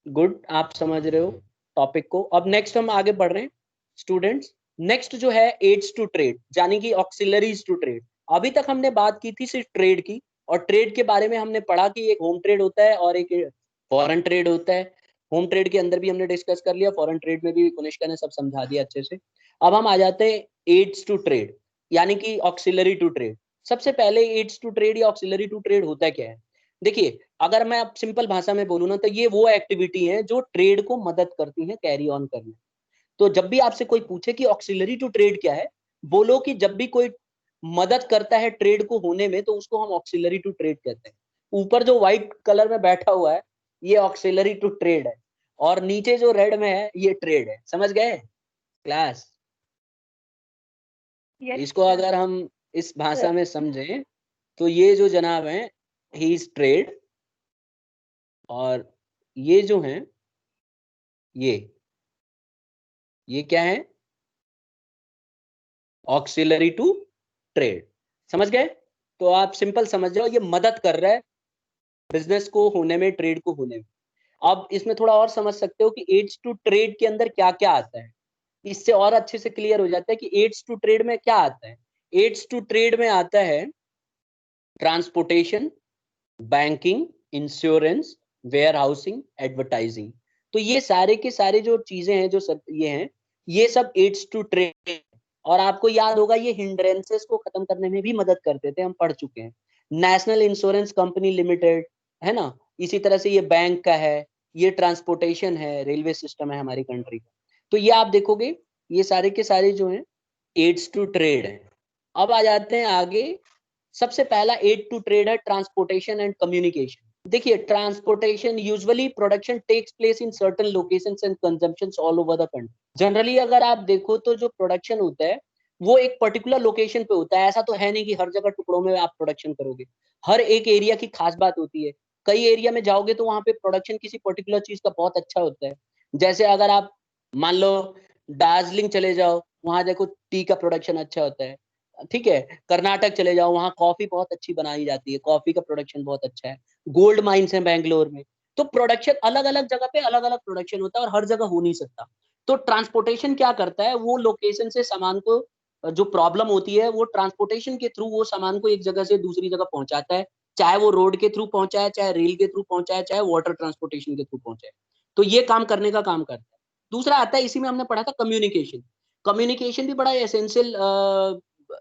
गुड, आप समझ रहे हो टॉपिक को। अब नेक्स्ट हम आगे बढ़ रहे हैं स्टूडेंट्स। नेक्स्ट जो है एड्स टू ट्रेड, यानी कि ऑक्सिलरीज टू ट्रेड। अभी तक हमने बात की थी सिर्फ ट्रेड की, और ट्रेड के बारे में हमने पढ़ा कि एक होम ट्रेड होता है और एक फॉरेन ट्रेड होता है। होम ट्रेड के अंदर भी हमने डिस्कस कर लिया, फॉरेन ट्रेड में भी कनिष्का ने सब समझा दिया अच्छे से। अब हम आ जाते हैं एड्स टू ट्रेड, यानी कि ऑक्सिलरी टू ट्रेड। सबसे पहले एड्स टू ट्रेड या ऑक्सिलरी टू ट्रेड होता क्या है? देखिए, अगर मैं अब सिंपल भाषा में बोलूँ ना, तो ये वो एक्टिविटी है जो ट्रेड को मदद करती है कैरी ऑन करने। तो जब भी आपसे कोई पूछे कि ऑक्सिलरी टू ट्रेड क्या है, बोलो कि जब भी कोई मदद करता है ट्रेड को होने में तो उसको हम ऑक्सिलरी टू ट्रेड कहते हैं। ऊपर जो व्हाइट कलर में बैठा हुआ है ये ऑक्सिलरी टू ट्रेड है, और नीचे जो रेड में है ये ट्रेड है। समझ गए क्लास? यस इसको सर। अगर हम इस भाषा में समझें तो ये जो जनाब है ही इज ट्रेड, और ये जो है ये क्या है? Auxiliary to trade. समझ गए? तो आप सिंपल समझ जाओ, ये मदद कर रहा है बिजनेस को होने में, ट्रेड को होने में। अब इसमें थोड़ा और समझ सकते हो कि एड्स टू ट्रेड के अंदर क्या क्या आता है। इससे और अच्छे से क्लियर हो जाता है कि एड्स टू ट्रेड में क्या आता है। एड्स टू ट्रेड में आता है transportation, banking, insurance, warehousing, advertising. तो ये सारे के सारे जो चीजें हैं, जो सब ये हैं, ये सब एड्स टू ट्रेड। और आपको याद होगा ये हिंड्रेंसेस को खत्म करने में भी मदद करते थे, हम पढ़ चुके हैं। नेशनल इंश्योरेंस कंपनी लिमिटेड है ना, इसी तरह से ये बैंक का है, ये ट्रांसपोर्टेशन है, रेलवे सिस्टम है हमारी कंट्री का। तो ये आप देखोगे ये सारे के सारे जो हैं एड्स टू ट्रेड है। अब आ जाते हैं आगे। सबसे पहला एड टू ट्रेड है ट्रांसपोर्टेशन एंड कम्युनिकेशन। देखिए, transportation usually production takes place in certain locations and consumptions all over the country. Generally अगर आप देखो तो जो प्रोडक्शन होता है वो एक पर्टिकुलर लोकेशन पे होता है। ऐसा तो है नहीं कि हर जगह टुकड़ों में आप प्रोडक्शन करोगे। हर एक एरिया की खास बात होती है। कई एरिया में जाओगे तो वहां पे प्रोडक्शन किसी पर्टिकुलर चीज का बहुत अच्छा होता है। जैसे अगर आप मान लो दार्जिलिंग चले जाओ, वहां देखो टी का प्रोडक्शन अच्छा होता है। ठीक है, कर्नाटक चले जाओ, वहां कॉफी बहुत अच्छी बनाई जाती है, कॉफी का प्रोडक्शन बहुत अच्छा है। गोल्ड माइंस है बैंगलोर में। तो प्रोडक्शन अलग अलग जगह पे अलग अलग प्रोडक्शन होता है और हर जगह हो नहीं सकता। तो ट्रांसपोर्टेशन क्या करता है, वो लोकेशन से सामान को, जो प्रॉब्लम होती है वो ट्रांसपोर्टेशन के थ्रू वो सामान को एक जगह से दूसरी जगह पहुंचाता है। चाहे वो रोड के थ्रू पहुंचाए, चाहे रेल के थ्रू पहुंचाए, चाहे वाटर ट्रांसपोर्टेशन के थ्रू पहुंचाए। तो ये काम करने का काम करता है। दूसरा आता है, इसी में हमने पढ़ा था कम्युनिकेशन। कम्युनिकेशन भी बड़ा एसेंशियल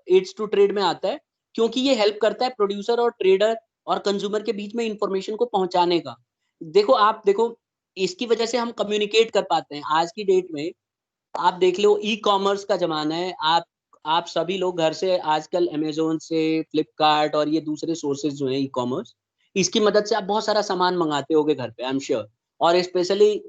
एड्स टू ट्रेड में आता है, क्योंकि ये हेल्प करता है प्रोड्यूसर और ट्रेडर और कंज्यूमर के बीच में इंफॉर्मेशन को पहुंचाने का। देखो, आप देखो, इसकी वजह से हम कम्युनिकेट कर पाते हैं। आज की डेट में आप देख लो, ई कॉमर्स का जमाना है। आप सभी लोग घर से आजकल अमेजोन से, फ्लिपकार्ट और ये दूसरे सोर्सेज जो हैं ई कॉमर्स, इसकी मदद से आप बहुत सारा सामान मंगाते होगे घर पे, आई एम श्योर। और specially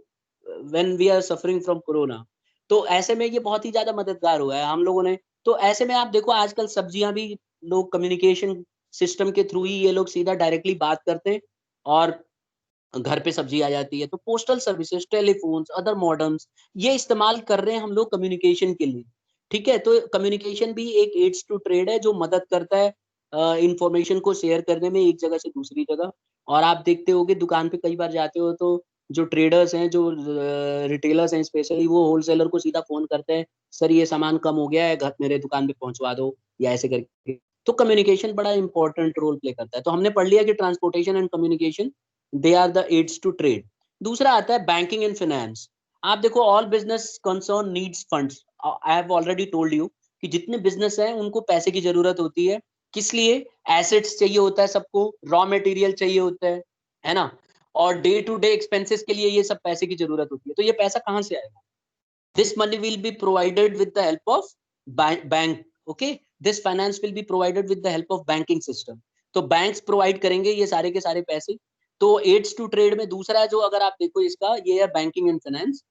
when we are suffering from corona, तो ऐसे में ये बहुत ही ज्यादा मददगार हुआ है हम लोगों ने। तो ऐसे में आप देखो आजकल सब्जियां भी लोग कम्युनिकेशन सिस्टम के थ्रू ही, ये लोग सीधा डायरेक्टली बात करते हैं और घर पे सब्जी आ जाती है। तो पोस्टल सर्विसेज, टेलीफोन्स, अदर मॉडर्न्स, ये इस्तेमाल कर रहे हैं हम लोग कम्युनिकेशन के लिए। ठीक है, तो कम्युनिकेशन भी एक एड्स टू ट्रेड है जो मदद करता है इंफॉर्मेशन को शेयर करने में एक जगह से दूसरी जगह। और आप देखते होगे दुकान पे कई बार जाते हो तो जो ट्रेडर्स हैं, जो रिटेलर्स हैं स्पेशली, वो होलसेलर को सीधा फोन करते हैं, सर ये सामान कम हो गया है, घर मेरे दुकान पे पहुंचवा दो, या ऐसे करके। तो कम्युनिकेशन बड़ा इंपॉर्टेंट रोल प्ले करता है। तो हमने पढ़ लिया कि transportation and communication they are the aids to trade. दूसरा आता है बैंकिंग एंड फाइनेंस। आप देखो, all business concern needs funds. I have already told you कि जितने बिजनेस हैं उनको पैसे की जरूरत होती है। किस लिए? एसेट्स चाहिए होता है सबको, रॉ मटेरियल चाहिए होता है ना, और डे टू डे एक्सपेंसेस के लिए ये सब पैसे की जरूरत होती है। तो ये पैसा कहाँ से आएगा? This money will be provided with the help of bank. Okay, this finance will be provided with the help of banking system. तो बैंक्स प्रोवाइड करेंगे ये सारे के सारे पैसे। तो एड्स टू ट्रेड में दूसरा जो, अगर आप देखो इसका, ये है बैंकिंग एंड फाइनेंस,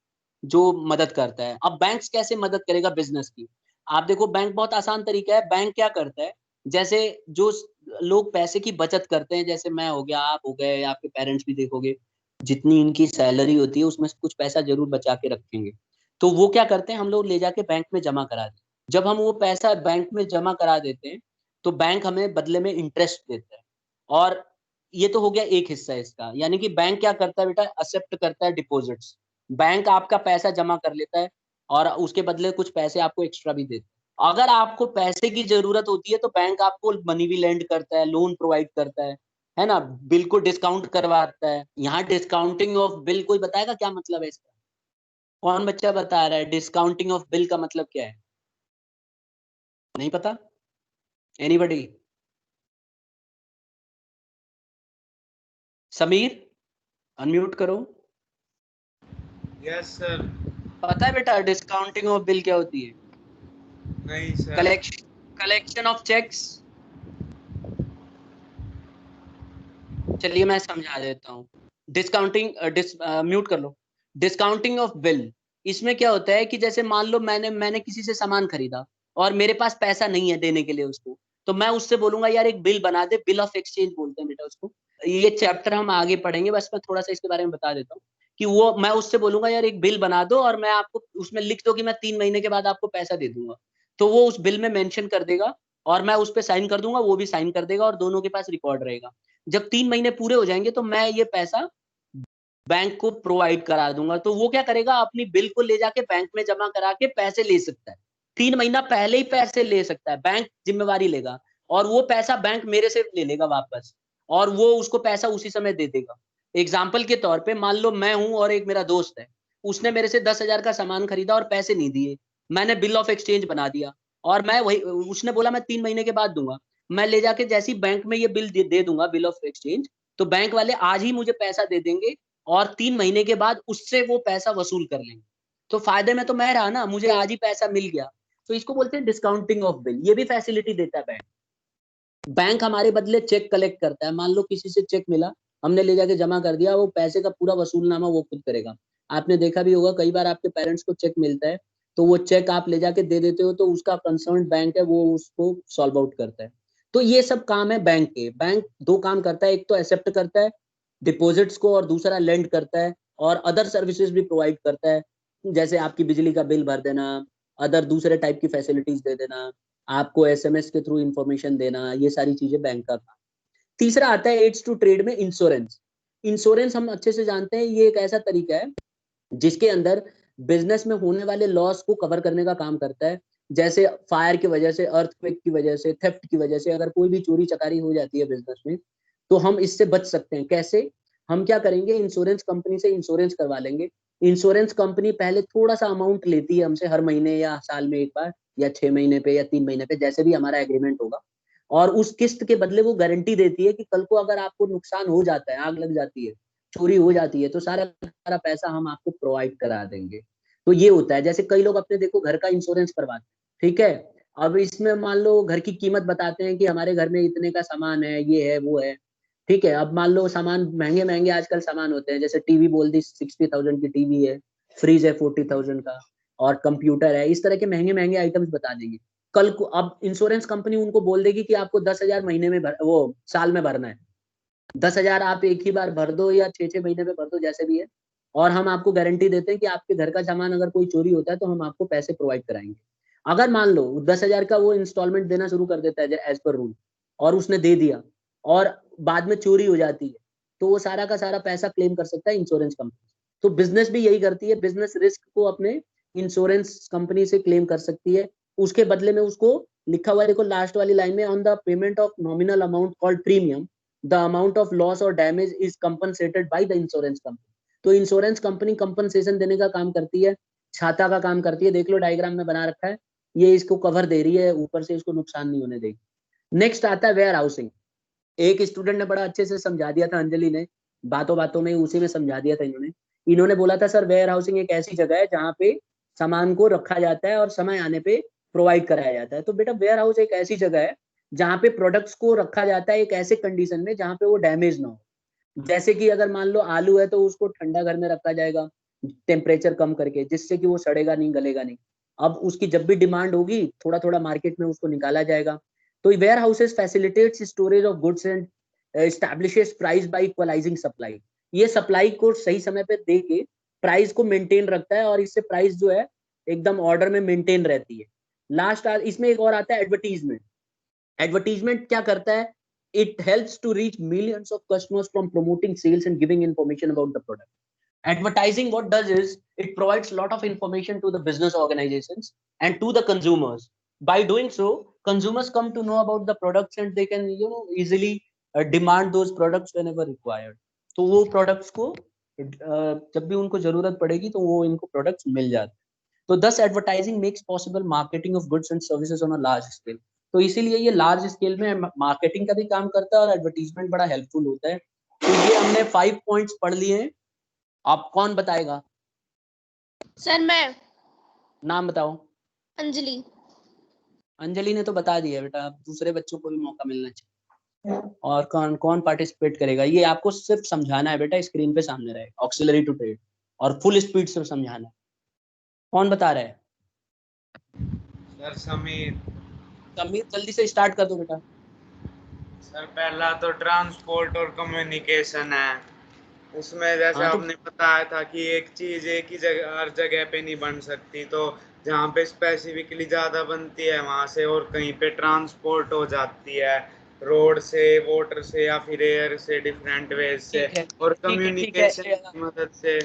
जो मदद करता है। अब बैंक्स कैसे मदद करेगा बिजनेस की? आप देखो, बैंक बहुत आसान तरीका है। बैंक क्या करता है, जैसे जो लोग पैसे की बचत करते हैं, जैसे मैं हो गया, आप हो गए, आपके पेरेंट्स भी देखोगे, जितनी इनकी सैलरी होती है उसमें से कुछ पैसा जरूर बचा के रखेंगे। तो वो क्या करते हैं, हम लोग ले जाके बैंक में जमा करा देते हैं। जब हम वो पैसा बैंक में जमा करा देते हैं तो बैंक हमें बदले में इंटरेस्ट देता है। और ये तो हो गया एक हिस्सा इसका, यानी कि बैंक क्या करता है बेटा, एक्सेप्ट करता है डिपॉजिट्स। बैंक आपका पैसा जमा कर लेता है और उसके बदले कुछ पैसे आपको एक्स्ट्रा भी देता है। अगर आपको पैसे की जरूरत होती है तो बैंक आपको मनी भी लेंड करता है, लोन प्रोवाइड करता है ना, बिल को डिस्काउंट करवाता है। यहाँ डिस्काउंटिंग ऑफ बिल, कोई बताएगा क्या मतलब है इसका? कौन बच्चा बता रहा है डिस्काउंटिंग ऑफ बिल का मतलब क्या है? नहीं पता? एनीबडी? समीर, अनम्यूट करो। Yes sir. पता है बेटा डिस्काउंटिंग ऑफ बिल क्या होती है? नहीं सर। Collection of checks. चलिए मैं समझा देता हूँ। डिस्काउंटिंग, म्यूट कर लो। डिस्काउंटिंग ऑफ बिल, इसमें क्या होता है कि जैसे मान लो मैंने किसी से सामान खरीदा और मेरे पास पैसा नहीं है देने के लिए उसको, तो मैं उससे बोलूंगा यार एक बिल बना दे, बिल ऑफ एक्सचेंज बोलते हैं बेटा उसको। ये चैप्टर हम आगे पढ़ेंगे, बस मैं थोड़ा सा इसके बारे में बता देता हूँ कि वो, मैं उससे बोलूंगा यार एक बिल बना दो और मैं आपको उसमें लिख दो कि मैं 3 महीने के बाद आपको पैसा दे दूंगा। तो वो उस बिल में मेंशन कर देगा और मैं उस पर साइन कर दूंगा, वो भी साइन कर देगा और दोनों के पास रिकॉर्ड रहेगा। जब 3 महीने पूरे हो जाएंगे तो मैं ये पैसा बैंक को प्रोवाइड करा दूंगा। तो वो क्या करेगा, अपनी बिल को ले जाके बैंक में जमा करा के पैसे ले सकता है। 3 महीना पहले ही पैसे ले सकता है, बैंक जिम्मेवारी लेगा और वो पैसा बैंक मेरे से ले लेगा वापस, और वो उसको पैसा उसी समय दे देगा। एग्जाम्पल के तौर पे मान लो मैं हूं और एक मेरा दोस्त है, उसने मेरे से 10,000 का सामान खरीदा और पैसे नहीं दिए। मैंने बिल ऑफ एक्सचेंज बना दिया और मैं वही, उसने बोला मैं 3 महीने के बाद दूंगा। मैं ले जाके जैसी बैंक में ये बिल दे दूंगा, बिल ऑफ एक्सचेंज, तो बैंक वाले आज ही मुझे पैसा दे देंगे और 3 महीने के बाद उससे वो पैसा वसूल कर लेंगे। तो फायदे में तो मैं रहा ना, मुझे आज ही पैसा मिल गया। तो इसको बोलते हैं डिस्काउंटिंग ऑफ बिल। ये भी फैसिलिटी देता है बैंक। बैंक हमारे बदले चेक कलेक्ट करता है। मान लो किसी से चेक मिला, हमने ले जाके जमा कर दिया, वो पैसे का पूरा वसूलनामा वो खुद करेगा। आपने देखा भी होगा, कई बार आपके पेरेंट्स को चेक मिलता है तो वो चेक आप ले जाके दे देते हो, तो उसका कंसर्न बैंक है वो उसको सॉल्व आउट करता है। तो ये सब काम है बैंक के। बैंक दो काम करता है, एक तो एक्सेप्ट करता है डिपॉजिट्स को और दूसरा लेंड करता है, और अदर सर्विसेज भी प्रोवाइड करता है, जैसे आपकी बिजली का बिल भर देना, अदर दूसरे टाइप की फैसिलिटीज दे देना, आपको एसएमएस के थ्रू इंफॉर्मेशन देना, ये सारी चीजें बैंक का काम। तीसरा आता है एड्स टू ट्रेड में इंश्योरेंस। इंश्योरेंस हम अच्छे से जानते हैं, ये एक ऐसा तरीका है जिसके अंदर बिजनेस में होने वाले लॉस को कवर करने का काम करता है। जैसे फायर की वजह से, अर्थक्वेक की वजह से, थेफ्ट की वजह से अगर कोई भी चोरी चकारी हो जाती है बिजनेस में, तो हम इससे बच सकते हैं। कैसे? हम क्या करेंगे, इंश्योरेंस कंपनी से इंश्योरेंस करवा लेंगे। इंश्योरेंस कंपनी पहले थोड़ा सा अमाउंट लेती है हमसे हर महीने या साल में एक बार, या 6 महीने पे या 3 महीने पे, जैसे भी हमारा एग्रीमेंट होगा। और उस किस्त के बदले वो गारंटी देती है कि कल को अगर आपको नुकसान हो जाता है, आग लग जाती है, चोरी हो जाती है, तो सारा पैसा हम आपको प्रोवाइड करा देंगे। तो ये होता है। जैसे कई लोग अपने देखो घर का इंश्योरेंस करवाते हैं, ठीक है, अब इसमें मान लो घर की कीमत बताते हैं कि हमारे घर में इतने का सामान है, ये है वो है, ठीक है। अब मान लो सामान महंगे महंगे आजकल सामान होते हैं, जैसे टीवी बोल दी 60,000 की टीवी है, फ्रिज है 40,000 का, और कंप्यूटर है, इस तरह के महंगे महंगे आइटम्स बता देंगे। कल को अब इंश्योरेंस कंपनी उनको बोल देगी कि आपको 10,000 महीने में वो साल में भरना है। 10,000 आप एक ही बार भर दो या 6-6 महीने में भर दो, जैसे भी है, और हम आपको गारंटी देते हैं कि आपके घर का सामान अगर कोई चोरी होता है तो हम आपको पैसे प्रोवाइड कराएंगे। अगर मान लो 10,000 का वो इंस्टॉलमेंट देना शुरू कर देता है एज पर रूल, और उसने दे दिया और बाद में चोरी हो जाती है, तो वो सारा का सारा पैसा क्लेम कर सकता है इंश्योरेंस कंपनी। तो बिजनेस भी यही करती है, बिजनेस रिस्क को अपने इंश्योरेंस कंपनी से क्लेम कर सकती है, उसके बदले में उसको लिखा हुआ है, देखो लास्ट वाली लाइन में, on the payment of nominal amount called premium the amount of loss और damage is compensated by the insurance company. तो इंश्योरेंस कंपनी कंपनसेशन देने का काम करती है, छाता का काम करती है, देख लो डायग्राम में बना रखा है, ये इसको कवर दे रही है, ऊपर से इसको नुकसान नहीं होने देगी। नेक्स्ट आता है वेयर हाउसिंग। एक स्टूडेंट ने बड़ा अच्छे से समझा दिया था, अंजलि ने बातों बातों में उसी में समझा दिया था। इन्होंने बोला था सर वेयर हाउसिंग एक ऐसी जगह है जहाँ पे सामान को रखा जाता है और समय आने पे प्रोवाइड कराया जाता है। तो बेटा वेयर हाउस एक ऐसी जगह है जहाँ पे प्रोडक्ट्स को रखा जाता है एक ऐसे कंडीशन में जहाँ पे वो डैमेज ना हो। जैसे कि अगर मान लो आलू है तो उसको ठंडा घर में रखा जाएगा टेम्परेचर कम करके, जिससे कि वो सड़ेगा नहीं, गलेगा नहीं। अब उसकी जब भी डिमांड होगी थोड़ा थोड़ा मार्केट में उसको निकाला जाएगा। तो warehouses facilitates storage of goods and establishes price by equalising supply. ये सप्लाई को सही समय पे दे के प्राइस को मेंटेन रखता है और इससे प्राइस जो है एकदम ऑर्डर में मेंटेन रहती है। लास्ट इसमें एक और आता है एडवर्टीजमेंट। एडवर्टीजमेंट क्या करता है? It helps to reach millions of customers from promoting sales and giving information about the product. Advertising what does is it provides a lot of information to the business organizations and to the consumers. By doing so, consumers come to know about the products and they can easily demand those products whenever required. तो वो products को जब भी उनको जरूरत पड़ेगी तो वो इनको products मिल जाते हैं। तो thus advertising makes possible marketing of goods and services on a large scale. तो इसीलिए ये large scale में marketing का भी काम करता है और advertisement बड़ा helpful होता है। तो ये हमने 5 points पढ़ लिए हैं। आप कौन बताएगा? सर मैं। नाम बताओ। अंजलि। अंजलि ने तो बता दिया बेटा, अब दूसरे बच्चों को भी मौका मिलना चाहिए। और कौन कौन पार्टिसिपेट करेगा? ये आपको सिर्फ समझाना है बेटा, स्क्रीन पे सामने रहेगा, ऑक्सिलरी टू ट्रेड, और फुल स्पीड से समझाना है। कौन बता रहा है? सर समीर। समीर जल्दी से स्टार्ट कर दो बेटा। सर पहला तो ट्रांसपोर्ट और कम्युनिकेशन है। उसमें जैसे हाँ तो आपने बताया था कि एक चीज एक ही जगह हर जगह पे नहीं बन सकती, तो जहाँ पे स्पेसिफिकली ज्यादा बनती है वहां से और कहीं पे ट्रांसपोर्ट हो जाती है, रोड से, वाटर से या फिर एयर से, डिफरेंट वेज से, ठीक है और ठीक है ठीक कम्युनिकेशन है की मदद से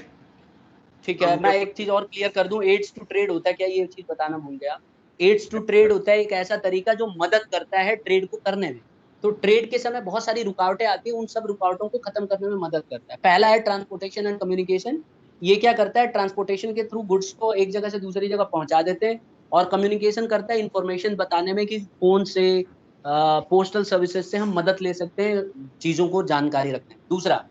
ठीक है। हम मैं जो एक चीज और क्लियर कर दूं, एड्स टू ट्रेड होता है क्या, ये चीज बताना भूल गया। एड्स टू ट्रेड होता है एक ऐसा तरीका जो मदद करता है ट्रेड को करने में। तो ट्रेड के समय बहुत सारी रुकावटें आती हैं, उन सब रुकावटों को खत्म करने में मदद करता है। पहला है ट्रांसपोर्टेशन एंड कम्युनिकेशन। ये क्या करता है? ट्रांसपोर्टेशन के थ्रू गुड्स को एक जगह से दूसरी जगह पहुंचा देते हैं। और कम्युनिकेशन करता है इंफॉर्मेशन बताने में कि फोन से, पोस्टल सर्विसेज से हम मदद ले सकते हैं चीजों को जानकारी रखने में। दूसरा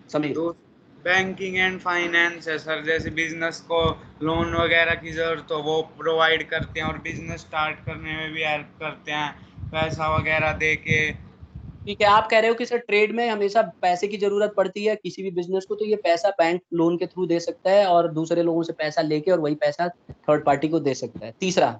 समीर। दो बैंकिंग एंड फाइनेंस है सर, जैसे बिजनेस को लोन वगैरह की जरूरत हो वो प्रोवाइड करते हैं और बिजनेस स्टार्ट करने में भी हेल्प करते हैं पैसा वगैरह दे के। ठीक है, आप कह रहे हो कि सर ट्रेड में हमेशा पैसे की जरूरत पड़ती है किसी भी बिजनेस को, तो ये पैसा बैंक लोन के थ्रू दे सकता है और दूसरे लोगों से पैसा लेके और वही पैसा थर्ड पार्टी को दे सकता है। तीसरा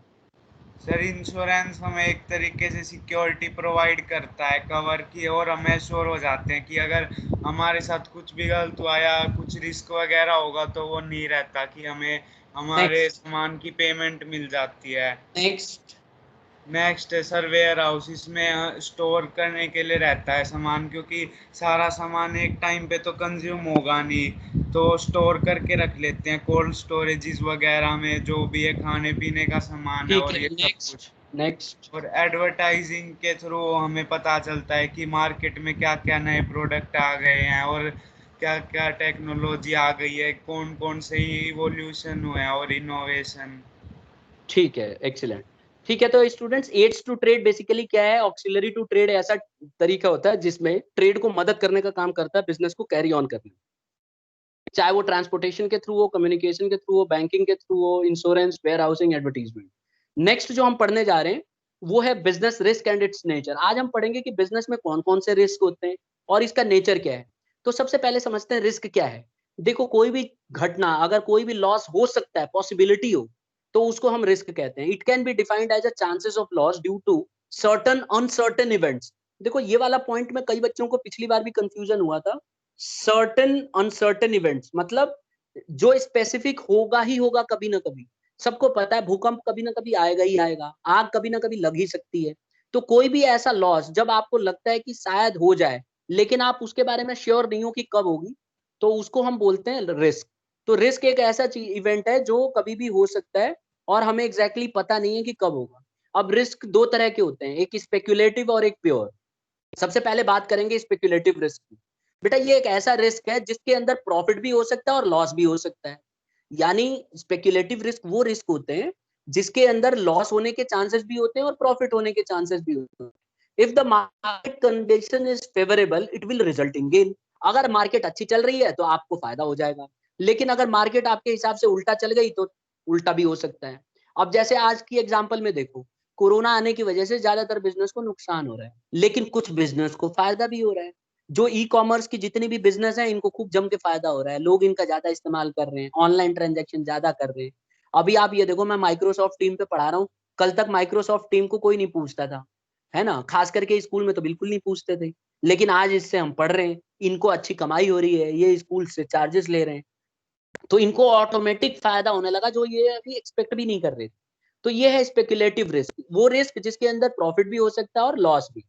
सर इंश्योरेंस हमें एक तरीके से सिक्योरिटी प्रोवाइड करता है कवर की, और हम एश्योर हो जाते हैं कि अगर हमारे साथ कुछ भी गलत हुआ या कुछ रिस्क वगैरह होगा तो वो नहीं रहता, कि हमें हमारे नेक्स्ट सामान की पेमेंट मिल जाती है। नेक्स्ट नेक्स्ट है सर वेयर हाउस, इसमें स्टोर करने के लिए रहता है सामान, क्योंकि सारा सामान एक टाइम पे तो कंज्यूम होगा नहीं, तो स्टोर करके रख लेते हैं कोल्ड स्टोरेजेस वगैरह में जो भी है खाने पीने का सामान है ठीक और है। ये सब कुछ। नेक्स्ट नेक्स्ट और एडवर्टाइजिंग के थ्रू हमें पता चलता है कि मार्केट में क्या क्या नए प्रोडक्ट आ गए हैं और क्या क्या टेक्नोलॉजी आ गई है, कौन कौन से इवोल्यूशन हुए हैं और इनोवेशन। ठीक है, एक्सीलेंट। ठीक है, तो students aids to trade basically क्या है? ऑक्सिलरी टू ट्रेड ऐसा तरीका होता है जिसमें ट्रेड को मदद करने का काम करता है बिजनेस को कैरी ऑन करने में, चाहे वो ट्रांसपोर्टेशन के थ्रू हो, कम्युनिकेशन के थ्रू हो, बैंकिंग के थ्रू हो, insurance, warehousing, advertisement. Next जो हम पढ़ने जा रहे हैं वो है business risk and its nature. आज हम पढ़ेंगे कि बिजनेस में कौन कौन से रिस्क होते हैं और इसका नेचर क्या है। तो सबसे पहले समझते हैं रिस्क क्या है। देखो, कोई भी घटना, अगर कोई भी लॉस हो सकता है, पॉसिबिलिटी हो, तो उसको हम रिस्क कहते हैं। It can be defined as a chances of loss due to certain uncertain events. देखो, ये वाला पॉइंट में कई बच्चों को पिछली बार भी कंफ्यूजन हुआ था। सर्टन अनसर्टेन इवेंट्स मतलब जो स्पेसिफिक होगा ही होगा कभी ना कभी। सबको पता है भूकंप कभी ना कभी आएगा ही आएगा, आग कभी ना कभी लग ही सकती है। तो कोई भी ऐसा लॉस जब आपको लगता है कि शायद हो जाए, लेकिन आप उसके बारे में श्योर नहीं हो कि कब होगी, तो उसको हम बोलते हैं रिस्क। तो रिस्क एक ऐसा इवेंट है जो कभी भी हो सकता है और हमें एग्जैक्टली पता नहीं है कि कब होगा। अब रिस्क दो तरह के होते हैं, एक स्पेक्युलेटिव और एक प्योर। सबसे पहले बात करेंगे स्पेक्युलेटिव रिस्क की। बेटा ये एक ऐसा रिस्क है जिसके अंदर प्रॉफिट भी हो सकता है और लॉस भी हो सकता है। यानी स्पेक्युलेटिव रिस्क वो रिस्क होते हैं जिसके अंदर लॉस होने के चांसेस भी होते हैं और प्रॉफिट होने के चांसेस भी होते हैं। If the market condition is favourable it will result in gain. अगर मार्केट अच्छी चल रही है तो आपको फायदा हो जाएगा, लेकिन अगर मार्केट आपके हिसाब से उल्टा चल गई तो उल्टा भी हो सकता है। अब जैसे आज की एग्जांपल में देखो, कोरोना आने की वजह से ज्यादातर बिजनेस को नुकसान हो रहा है, लेकिन कुछ बिजनेस को फायदा भी हो रहा है। जो ई कॉमर्स की जितनी भी बिजनेस है इनको खूब जम के फायदा हो रहा है, लोग इनका ज्यादा इस्तेमाल कर रहे हैं, ऑनलाइन ट्रांजेक्शन ज्यादा कर रहे हैं। अभी आप ये देखो, मैं माइक्रोसॉफ्ट टीम पे पढ़ा रहा हूँ, कल तक माइक्रोसॉफ्ट टीम को कोई नहीं पूछता था, है ना, खास करके स्कूल में तो बिल्कुल नहीं पूछते थे। लेकिन आज इससे हम पढ़ रहे हैं, इनको अच्छी कमाई हो रही है, ये स्कूल से चार्जेस ले रहे हैं, तो इनको ऑटोमेटिक फायदा होने लगा जो ये अभी एक्सपेक्ट भी नहीं कर रहे थे। तो ये है स्पेक्युलेटिव रिस्क, वो रिस्क जिसके अंदर प्रॉफिट भी हो सकता है और लॉस भी।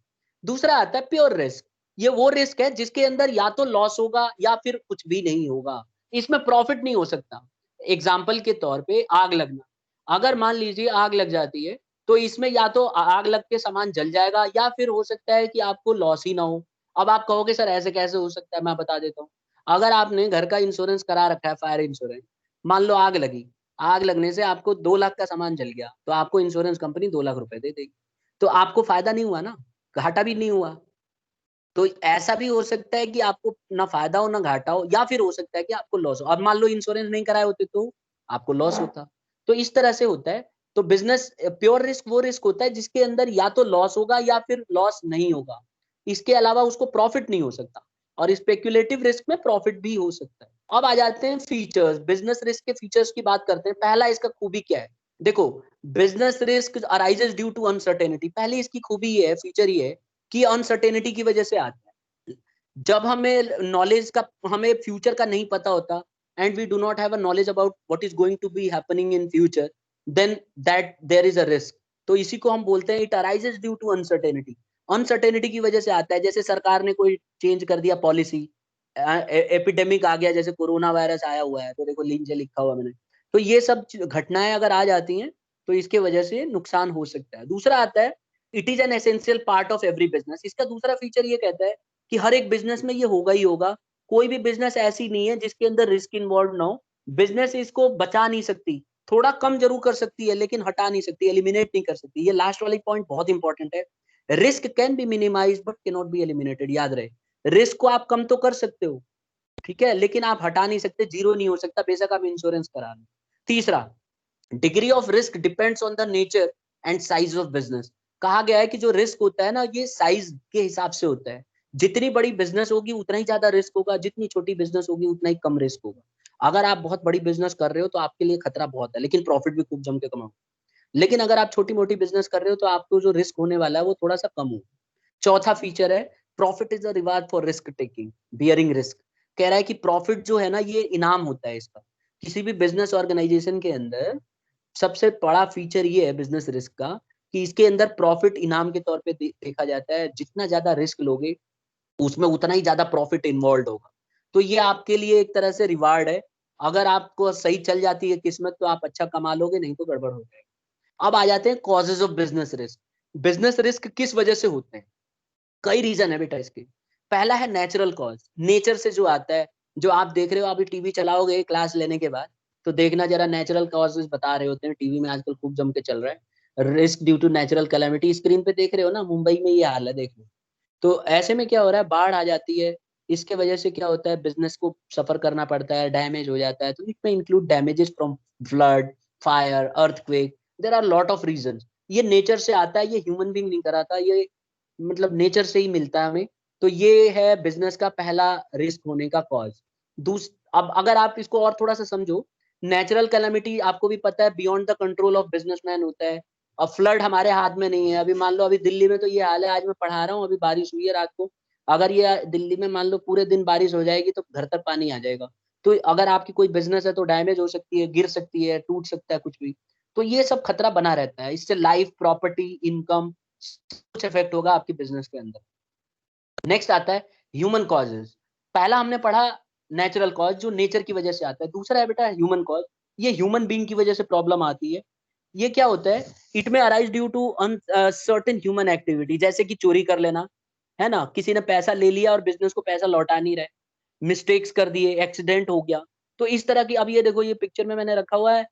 दूसरा आता है प्योर रिस्क। ये वो रिस्क है जिसके अंदर या तो लॉस होगा या फिर कुछ भी नहीं होगा, इसमें प्रॉफिट नहीं हो सकता। एग्जाम्पल के तौर पे आग लगना, अगर मान लीजिए आग लग जाती है तो इसमें या तो आग लग के सामान जल जाएगा या फिर हो सकता है कि आपको लॉस ही ना हो। अब आप कहोगे सर ऐसे कैसे हो सकता है, मैं बता देता हूँ। अगर आपने घर का इंश्योरेंस करा रखा है, फायर इंश्योरेंस, मान लो आग लगी, आग लगने से आपको 2 लाख का सामान जल गया, तो आपको इंश्योरेंस कंपनी 2 लाख रुपए दे देगी। तो आपको फायदा नहीं हुआ ना, घाटा भी नहीं हुआ। तो ऐसा भी हो सकता है कि आपको ना फायदा हो ना घाटा हो, या फिर हो सकता है कि आपको लॉस हो। अब मान लो इंश्योरेंस नहीं कराए होते तो आपको लॉस होता। तो इस तरह से होता है। तो बिजनेस प्योर रिस्क वो रिस्क होता है जिसके अंदर या तो लॉस होगा या फिर लॉस नहीं होगा, इसके अलावा उसको प्रॉफिट नहीं हो सकता। और स्पेक्युलेटिव रिस्क में प्रॉफिट भी हो सकता है। अब आ जाते हैं फीचर्स, बिजनेस रिस्क के फीचर्स की बात करते हैं। पहला इसका खूबी क्या है, देखो, business risk arises due to uncertainty. पहली इसकी खूबी ये है, फीचर ये है कि अनसर्टेनिटी की वजह से आता है। जब हमें नॉलेज का, हमें फ्यूचर का नहीं पता होता, and we do not have a knowledge about what is going to be happening in future, then that there is a risk. तो इसी को हम बोलते हैं it arises due to uncertainty. Uncertainty की वजह से आता है, जैसे सरकार ने कोई चेंज कर दिया पॉलिसी, एपिडेमिक आ गया, जैसे कोरोना वायरस आया हुआ है, तो देखो नीचे लिखा हुआ मैंने। तो ये सब घटनाएं अगर आ जाती हैं तो इसके वजह से नुकसान हो सकता है। दूसरा आता है it is an essential part of every business. इसका दूसरा फीचर ये कहता है कि हर एक बिजनेस में ये होगा ही होगा। कोई भी बिजनेस ऐसी नहीं है जिसके अंदर रिस्क इन्वॉल्व ना हो। बिजनेस इसको बचा नहीं सकती, थोड़ा कम जरूर कर सकती है लेकिन हटा नहीं सकती, एलिमिनेट नहीं कर सकती। ये लास्ट वाली पॉइंट बहुत इंपॉर्टेंट है। Risk can be minimise but can not be eliminated. याद रहे, रिस्क को आप कम तो कर सकते हो, ठीक है, लेकिन आप हटा नहीं सकते, जीरो नहीं हो सकता, बेशक आप इंश्योरेंस करा लो। तीसरा, degree of risk depends on the nature and size of business. कहा गया है कि जो रिस्क होता है ना, ये साइज के हिसाब से होता है। जितनी बड़ी बिजनेस होगी उतना ही ज्यादा रिस्क होगा, जितनी छोटी बिजनेस होगी उतना ही कम रिस्क होगा। अगर आप बहुत बड़ी बिजनेस कर रहे हो तो आपके लिए खतरा बहुत है, लेकिन प्रॉफिट भी खूब जम के कमाओ। लेकिन अगर आप छोटी मोटी बिजनेस कर रहे हो तो आपको जो रिस्क होने वाला है वो थोड़ा सा कम हो। चौथा फीचर है profit is a reward for risk taking, bearing risk. कह रहा है कि प्रॉफिट जो है ना, ये इनाम होता है इसका। किसी भी बिजनेस ऑर्गेनाइजेशन के अंदर सबसे बड़ा फीचर ये है बिजनेस रिस्क का कि इसके अंदर प्रॉफिट इनाम के तौर पे देखा जाता है। जितना ज्यादा रिस्क लोगे उसमें उतना ही ज्यादा प्रॉफिट इन्वॉल्व होगा। तो ये आपके लिए एक तरह से रिवार्ड है। अगर आपको सही चल जाती है किस्मत तो आप अच्छा कमा लोगे, नहीं तो गड़बड़ हो जाएगा। अब आ जाते हैं causes of business risk. Business risk किस वजह से होते हैं? कई रीजन है बेटा इसके। पहला है नेचुरल कॉज, नेचर से जो आता है। जो आप देख रहे हो, अभी टीवी चलाओगे क्लास लेने के बाद तो देखना जरा, नेचुरल कॉजेज बता रहे होते हैं टीवी में, आजकल खूब जम के चल रहा है। Risk due to natural calamity, screen पे देख रहे हो ना, मुंबई में ये हाल है, देख लो। तो ऐसे में क्या हो रहा है, बाढ़ आ जाती है, इसके वजह से क्या होता है, बिजनेस को सफर करना पड़ता है, डैमेज हो जाता है। तो इसमें include damages from flood, fire, earthquake, there are lot of reason. ये नेचर से आता है, ये ह्यूमन बींग नहीं कराता, ये मतलब नेचर से ही मिलता है हमें। तो ये है बिजनेस का पहला रिस्क होने का कॉज। अब अगर आप इसको और थोड़ा सा समझो, नेचुरल कैलेमिटी आपको भी पता है beyond the control of businessman होता है। अब फ्लड हमारे हाथ में नहीं है। अभी मान लो अभी दिल्ली में तो ये हाल है, आज मैं पढ़ा रहा हूँ, अभी बारिश हुई है रात को। अगर ये दिल्ली में मान लो पूरे दिन बारिश हो जाएगी तो घर तक पानी आ जाएगा। तो अगर आपकी कोई बिजनेस है तो डैमेज हो सकती है, गिर सकती है, टूट सकता है कुछ भी। तो ये सब खतरा बना रहता है, इससे लाइफ, प्रॉपर्टी, इनकम कुछ इफेक्ट होगा आपकी बिजनेस के अंदर। नेक्स्ट आता है ह्यूमन कॉजेज। पहला हमने पढ़ा नेचुरल कॉज जो नेचर की वजह से आता है, दूसरा है बेटा ह्यूमन कॉज, ये ह्यूमन बीइंग की वजह से प्रॉब्लम आती है। ये क्या होता है, इट में arise due to certain human activity, जैसे कि चोरी कर लेना, है ना, किसी ने पैसा ले लिया और बिजनेस को पैसा लौटा नहीं रहे, मिस्टेक्स कर दिए, एक्सीडेंट हो गया। तो इस तरह की, अब ये देखो ये पिक्चर में मैंने रखा हुआ है,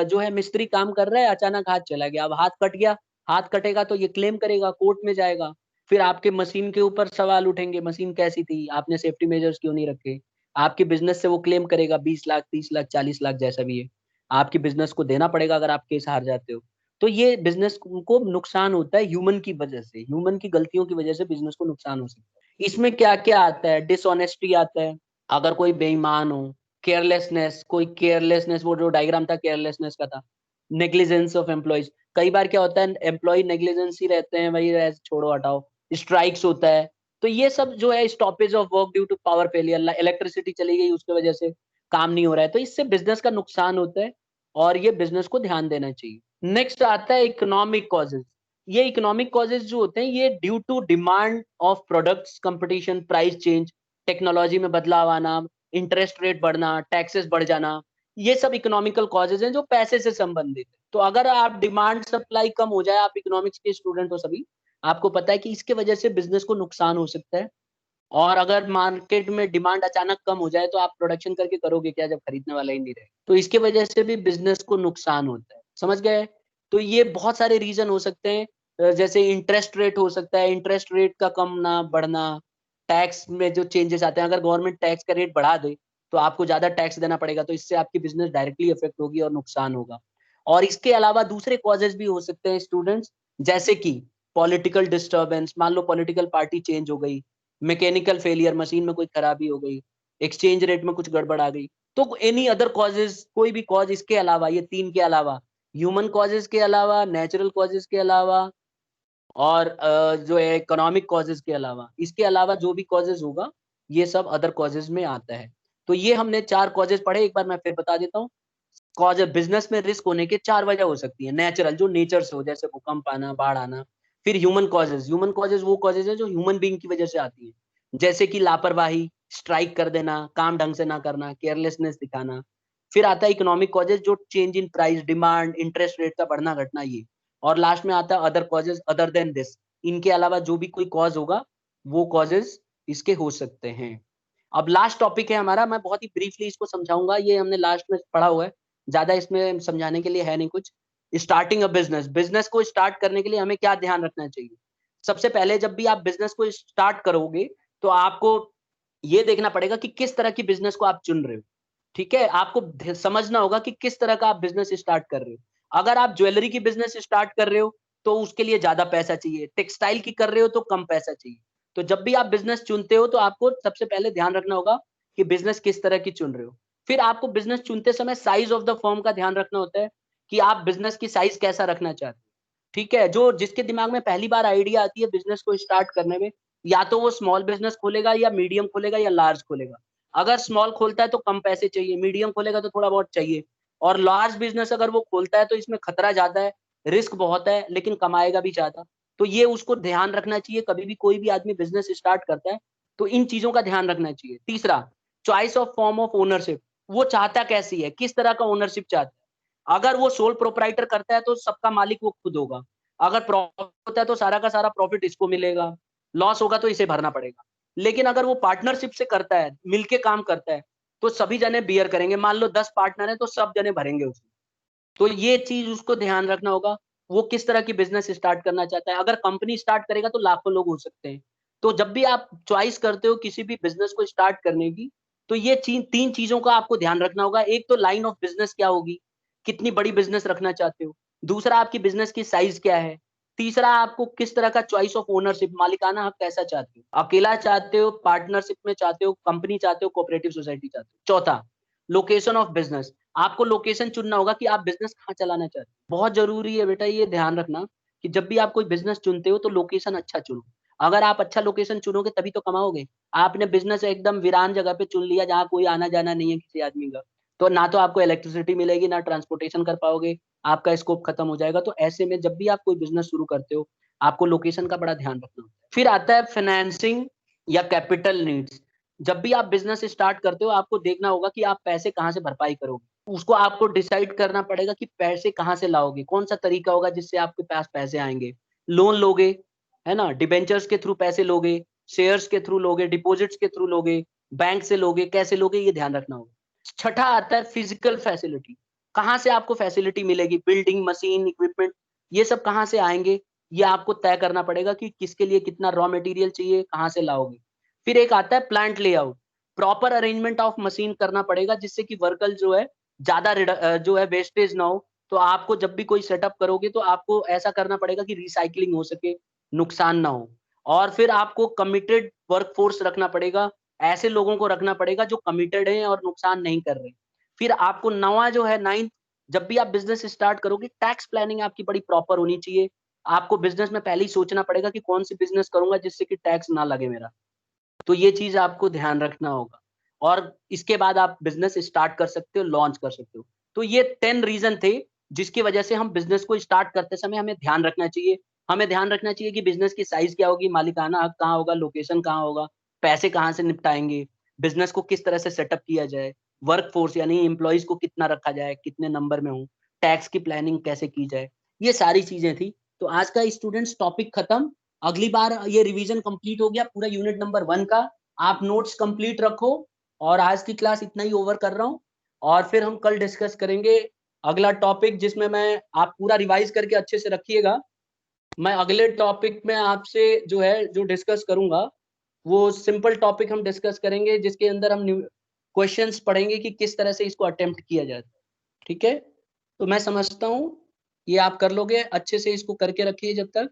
जो है मिस्त्री काम कर रहा है, अचानक हाथ चला गया, अब हाथ कट गया, हाथ कटेगा तो ये क्लेम करेगा, कोर्ट में जाएगा, फिर आपके मशीन के ऊपर सवाल उठेंगे, मशीन कैसी थी, आपने सेफ्टी मेजर्स क्यों नहीं रखे, आपके बिजनेस से वो क्लेम करेगा 20 लाख 30 लाख 40 लाख जैसा भी है, आपके बिजनेस को देना पड़ेगा अगर आप केस हार जाते हो। तो ये बिजनेस को नुकसान होता है ह्यूमन की वजह से, ह्यूमन की गलतियों की वजह से बिजनेस को नुकसान हो सकता है। इसमें क्या क्या आता है, डिसऑनेस्टी आता है, अगर कोई बेईमान हो, केयरलेसनेस, कोई केयरलेसनेस, वो जो डायग्राम था केयरलेसनेस का था, नेग्लिजेंस ऑफ एम्प्लॉइज, कई बार क्या होता है एम्प्लॉय नेग्लिजेंस ही रहते हैं, भाई छोड़ो हटाओ, स्ट्राइक्स होता है। तो ये सब जो है stoppage of work due to power failure, electricity चली गई उसकी वजह से काम नहीं हो रहा है, तो इससे बिजनेस का नुकसान होता है और ये बिजनेस को ध्यान देना चाहिए। नेक्स्ट आता है इकोनॉमिक कॉजेज। ये इकोनॉमिक कॉजेज जो होते हैं ये due to demand of products, competition, price change, technology में बदलाव आना, इंटरेस्ट रेट बढ़ना, टैक्सेस बढ़ जाना, ये सब इकोनॉमिकल कॉजेज हैं जो पैसे से संबंधित है। तो अगर आप डिमांड सप्लाई कम हो जाए, आप इकोनॉमिक्स के स्टूडेंट हो सभी, आपको पता है कि इसके वजह से बिजनेस को नुकसान हो सकता है। और अगर मार्केट में डिमांड अचानक कम हो जाए तो आप प्रोडक्शन करके करोगे क्या जब खरीदने वाला ही नहीं रहे, तो इसके वजह से भी बिजनेस को नुकसान होता है, समझ गए। तो ये बहुत सारे रीजन हो सकते हैं, जैसे इंटरेस्ट रेट हो सकता है, इंटरेस्ट रेट का कम ना बढ़ना, टैक्स में जो चेंजेस आते हैं, अगर गवर्नमेंट टैक्स का रेट बढ़ा दे तो आपको ज्यादा टैक्स देना पड़ेगा, तो इससे आपकी बिजनेस डायरेक्टली इफेक्ट होगी और नुकसान होगा। और इसके अलावा दूसरे कॉजेज भी हो सकते हैं स्टूडेंट्स, जैसे कि पॉलिटिकल डिस्टर्बेंस, मान लो पॉलिटिकल पार्टी चेंज हो गई, मैकेनिकल फेलियर, मशीन में कोई खराबी हो गई, एक्सचेंज रेट में कुछ गड़बड़ आ गई, तो एनी अदर कॉजेज, कोई भी कॉज इसके अलावा, ये तीन के अलावा, ह्यूमन कॉजेज के अलावा, नेचुरल कॉजेज के अलावा, और जो है इकोनॉमिक कॉजेज के अलावा, इसके अलावा जो भी कॉजेज होगा ये सब अदर कॉजेज में आता है। तो ये हमने 4 कॉजेज पढ़े, एक बार मैं फिर बता देता हूँ। कॉज बिजनेस में रिस्क होने के 4 वजह हो सकती है, नेचुरल जो नेचर से हो, जैसे भूकंप आना, बाढ़ आना। फिर ह्यूमन कॉजेज, ह्यूमन कॉजेज वो कॉजेज है जो ह्यूमन बीइंग की वजह से आती है, जैसे कि लापरवाही, स्ट्राइक कर देना, काम ढंग से ना करना, केयरलेसनेस दिखाना। फिर आता है इकोनॉमिक कॉजेज, जो change in price, demand, interest rate का बढ़ना घटना, ये। और लास्ट में आता है other causes other than this, इनके अलावा जो भी कोई कॉज होगा वो कॉजेज इसके हो सकते हैं। अब लास्ट टॉपिक है हमारा, मैं बहुत ही ब्रीफली इसको समझाऊंगा, ये हमने लास्ट में पढ़ा हुआ है, ज्यादा इसमें समझाने के लिए है नहीं कुछ। स्टार्टिंग अ बिजनेस, बिजनेस को स्टार्ट करने के लिए हमें क्या ध्यान रखना चाहिए। सबसे पहले जब भी आप बिजनेस को स्टार्ट करोगे तो आपको ये देखना पड़ेगा कि किस तरह की बिजनेस को आप चुन रहे हो, ठीक है। आपको समझना होगा कि किस तरह का आप बिजनेस स्टार्ट कर रहे हो। अगर आप ज्वेलरी की बिजनेस स्टार्ट कर रहे हो तो उसके लिए ज्यादा पैसा चाहिए, टेक्सटाइल की कर रहे हो तो कम पैसा चाहिए। तो जब भी आप बिजनेस चुनते हो तो आपको सबसे पहले ध्यान रखना होगा कि बिजनेस किस तरह की चुन रहे हो। फिर आपको बिजनेस चुनते समय साइज ऑफ द फर्म का ध्यान रखना होता है कि आप बिजनेस की साइज कैसा रखना चाहते हो, ठीक है। जो जिसके दिमाग में पहली बार आइडिया आती है बिजनेस को स्टार्ट करने में, या तो वो स्मॉल बिजनेस खोलेगा या मीडियम खोलेगा या लार्ज खोलेगा। अगर स्मॉल खोलता है तो कम पैसे चाहिए, मीडियम खोलेगा तो थोड़ा बहुत चाहिए, और लार्ज बिजनेस अगर वो खोलता है तो इसमें खतरा ज्यादा है, रिस्क बहुत है, लेकिन कमाएगा भी ज्यादा। तो ये उसको ध्यान रखना चाहिए, कभी भी कोई भी आदमी बिजनेस स्टार्ट करता है तो इन चीजों का ध्यान रखना चाहिए। तीसरा, choice of form of ownership, वो चाहता कैसी है, किस तरह का ओनरशिप चाहता है। अगर वो सोल प्रोप्राइटर करता है तो सबका मालिक वो खुद होगा, अगर प्रॉफिट होता है तो सारा का सारा प्रॉफिट इसको मिलेगा, लॉस होगा तो इसे भरना पड़ेगा। लेकिन अगर वो पार्टनरशिप से करता है, मिलके काम करता है, तो सभी जने बियर करेंगे, मान लो 10 पार्टनर है तो सब जने भरेंगे उसमें। तो ये चीज उसको ध्यान रखना होगा, वो किस तरह की बिजनेस स्टार्ट करना चाहता है। अगर कंपनी स्टार्ट करेगा तो लाखों लोग हो सकते हैं। तो जब भी आप चॉइस करते हो किसी भी बिजनेस को स्टार्ट करने की, तो ये तीन चीजों का आपको ध्यान रखना होगा। एक तो लाइन ऑफ बिजनेस क्या होगी, कितनी बड़ी बिजनेस रखना चाहते हो। दूसरा, आपकी बिजनेस की साइज क्या है। तीसरा, आपको किस तरह का चॉइस ऑफ ओनरशिप, मालिकाना हक कैसा चाहते हो, अकेला चाहते हो, पार्टनरशिप में चाहते हो, कंपनी चाहते हो, कोऑपरेटिव सोसाइटी चाहते हो। चौथा, लोकेशन ऑफ बिजनेस, आपको लोकेशन चुनना होगा कि आप बिजनेस कहाँ चलाना चाहते हो। बहुत जरूरी है बेटा ये ध्यान रखना कि जब भी आप कोई बिजनेस चुनते हो तो लोकेशन अच्छा चुनो। अगर आप अच्छा लोकेशन चुनोगे तभी तो कमाओगे। आपने बिजनेस एकदम वीरान जगह पे चुन लिया जहाँ कोई आना जाना नहीं है किसी आदमी का, तो ना तो आपको इलेक्ट्रिसिटी मिलेगी, ना ट्रांसपोर्टेशन कर पाओगे, आपका स्कोप खत्म हो जाएगा। तो ऐसे में जब भी आप कोई बिजनेस शुरू करते हो आपको लोकेशन का बड़ा ध्यान रखना होता है। फिर आता है फाइनेंसिंग या कैपिटल नीड्स। जब भी आप बिजनेस स्टार्ट करते हो आपको देखना होगा कि आप पैसे कहाँ से भरपाई करोगे, उसको आपको डिसाइड करना पड़ेगा कि पैसे कहाँ से लाओगे, कौन सा तरीका होगा जिससे आपके पास पैसे आएंगे। लोन लोगे, है ना, डिबेंचर्स के थ्रू पैसे लोगे, शेयर्स के थ्रू लोगे, डिपॉजिट्स के थ्रू लोगे, बैंक से लोगे, कैसे लोगे, ये ध्यान रखना होगा। छठा आता है फिजिकल फैसिलिटी, कहाँ से आपको फैसिलिटी मिलेगी, बिल्डिंग, मशीन, इक्विपमेंट, ये सब कहाँ से आएंगे, ये आपको तय करना पड़ेगा कि किसके लिए कितना रॉ मटेरियल चाहिए, कहाँ से लाओगे। फिर एक आता है plant layout, proper arrangement of machine करना पड़ेगा जिससे कि वर्कल जो है ज्यादा जो है वेस्टेज ना हो। तो आपको जब भी कोई सेटअप करोगे तो आपको ऐसा करना पड़ेगा कि रिसाइकलिंग हो सके, नुकसान ना हो। और फिर आपको कमिटेड वर्कफोर्स रखना पड़ेगा, ऐसे लोगों को रखना पड़ेगा जो कमिटेड हैं और नुकसान नहीं कर रहे। फिर आपको नवा जो है नाइन्थ, जब भी आप बिजनेस स्टार्ट करोगे टैक्स प्लानिंग आपकी बड़ी प्रॉपर होनी चाहिए। आपको बिजनेस में पहले ही सोचना पड़ेगा कि कौन सी बिजनेस करूंगा जिससे कि टैक्स ना लगे मेरा। तो ये चीज आपको ध्यान रखना होगा और इसके बाद आप बिजनेस स्टार्ट कर सकते हो, लॉन्च कर सकते हो। तो ये 10 रीजन थे जिसकी वजह से हम बिजनेस को स्टार्ट करते समय हमें ध्यान रखना चाहिए। हमें ध्यान रखना चाहिए कि बिजनेस की साइज क्या होगी, मालिकाना हक कहाँ होगा, लोकेशन कहाँ होगा, पैसे कहाँ से निपटाएंगे, बिजनेस को किस तरह से सेटअप किया जाए, वर्क फोर्स यानी एम्प्लॉइज को कितना रखा जाए, कितने नंबर में हो, टैक्स की प्लानिंग कैसे की जाए, ये सारी चीजें थी। तो आज का स्टूडेंट्स टॉपिक खत्म। अगली बार ये रिवीजन कंप्लीट हो गया पूरा यूनिट नंबर 1 का। आप नोट्स कंप्लीट रखो और आज की क्लास इतना ही ओवर कर रहा हूँ और फिर हम कल डिस्कस करेंगे अगला टॉपिक जिसमें मैं, आप पूरा रिवाइज करके अच्छे से रखिएगा। मैं अगले टॉपिक में आपसे जो है जो डिस्कस करूंगा वो सिंपल टॉपिक हम डिस्कस करेंगे जिसके अंदर हम क्वेश्चंस पढ़ेंगे कि किस तरह से इसको अटेम्प्ट किया जाए। ठीक है, तो मैं समझता हूँ ये आप कर लोगे अच्छे से, इसको करके रखिए जब तक।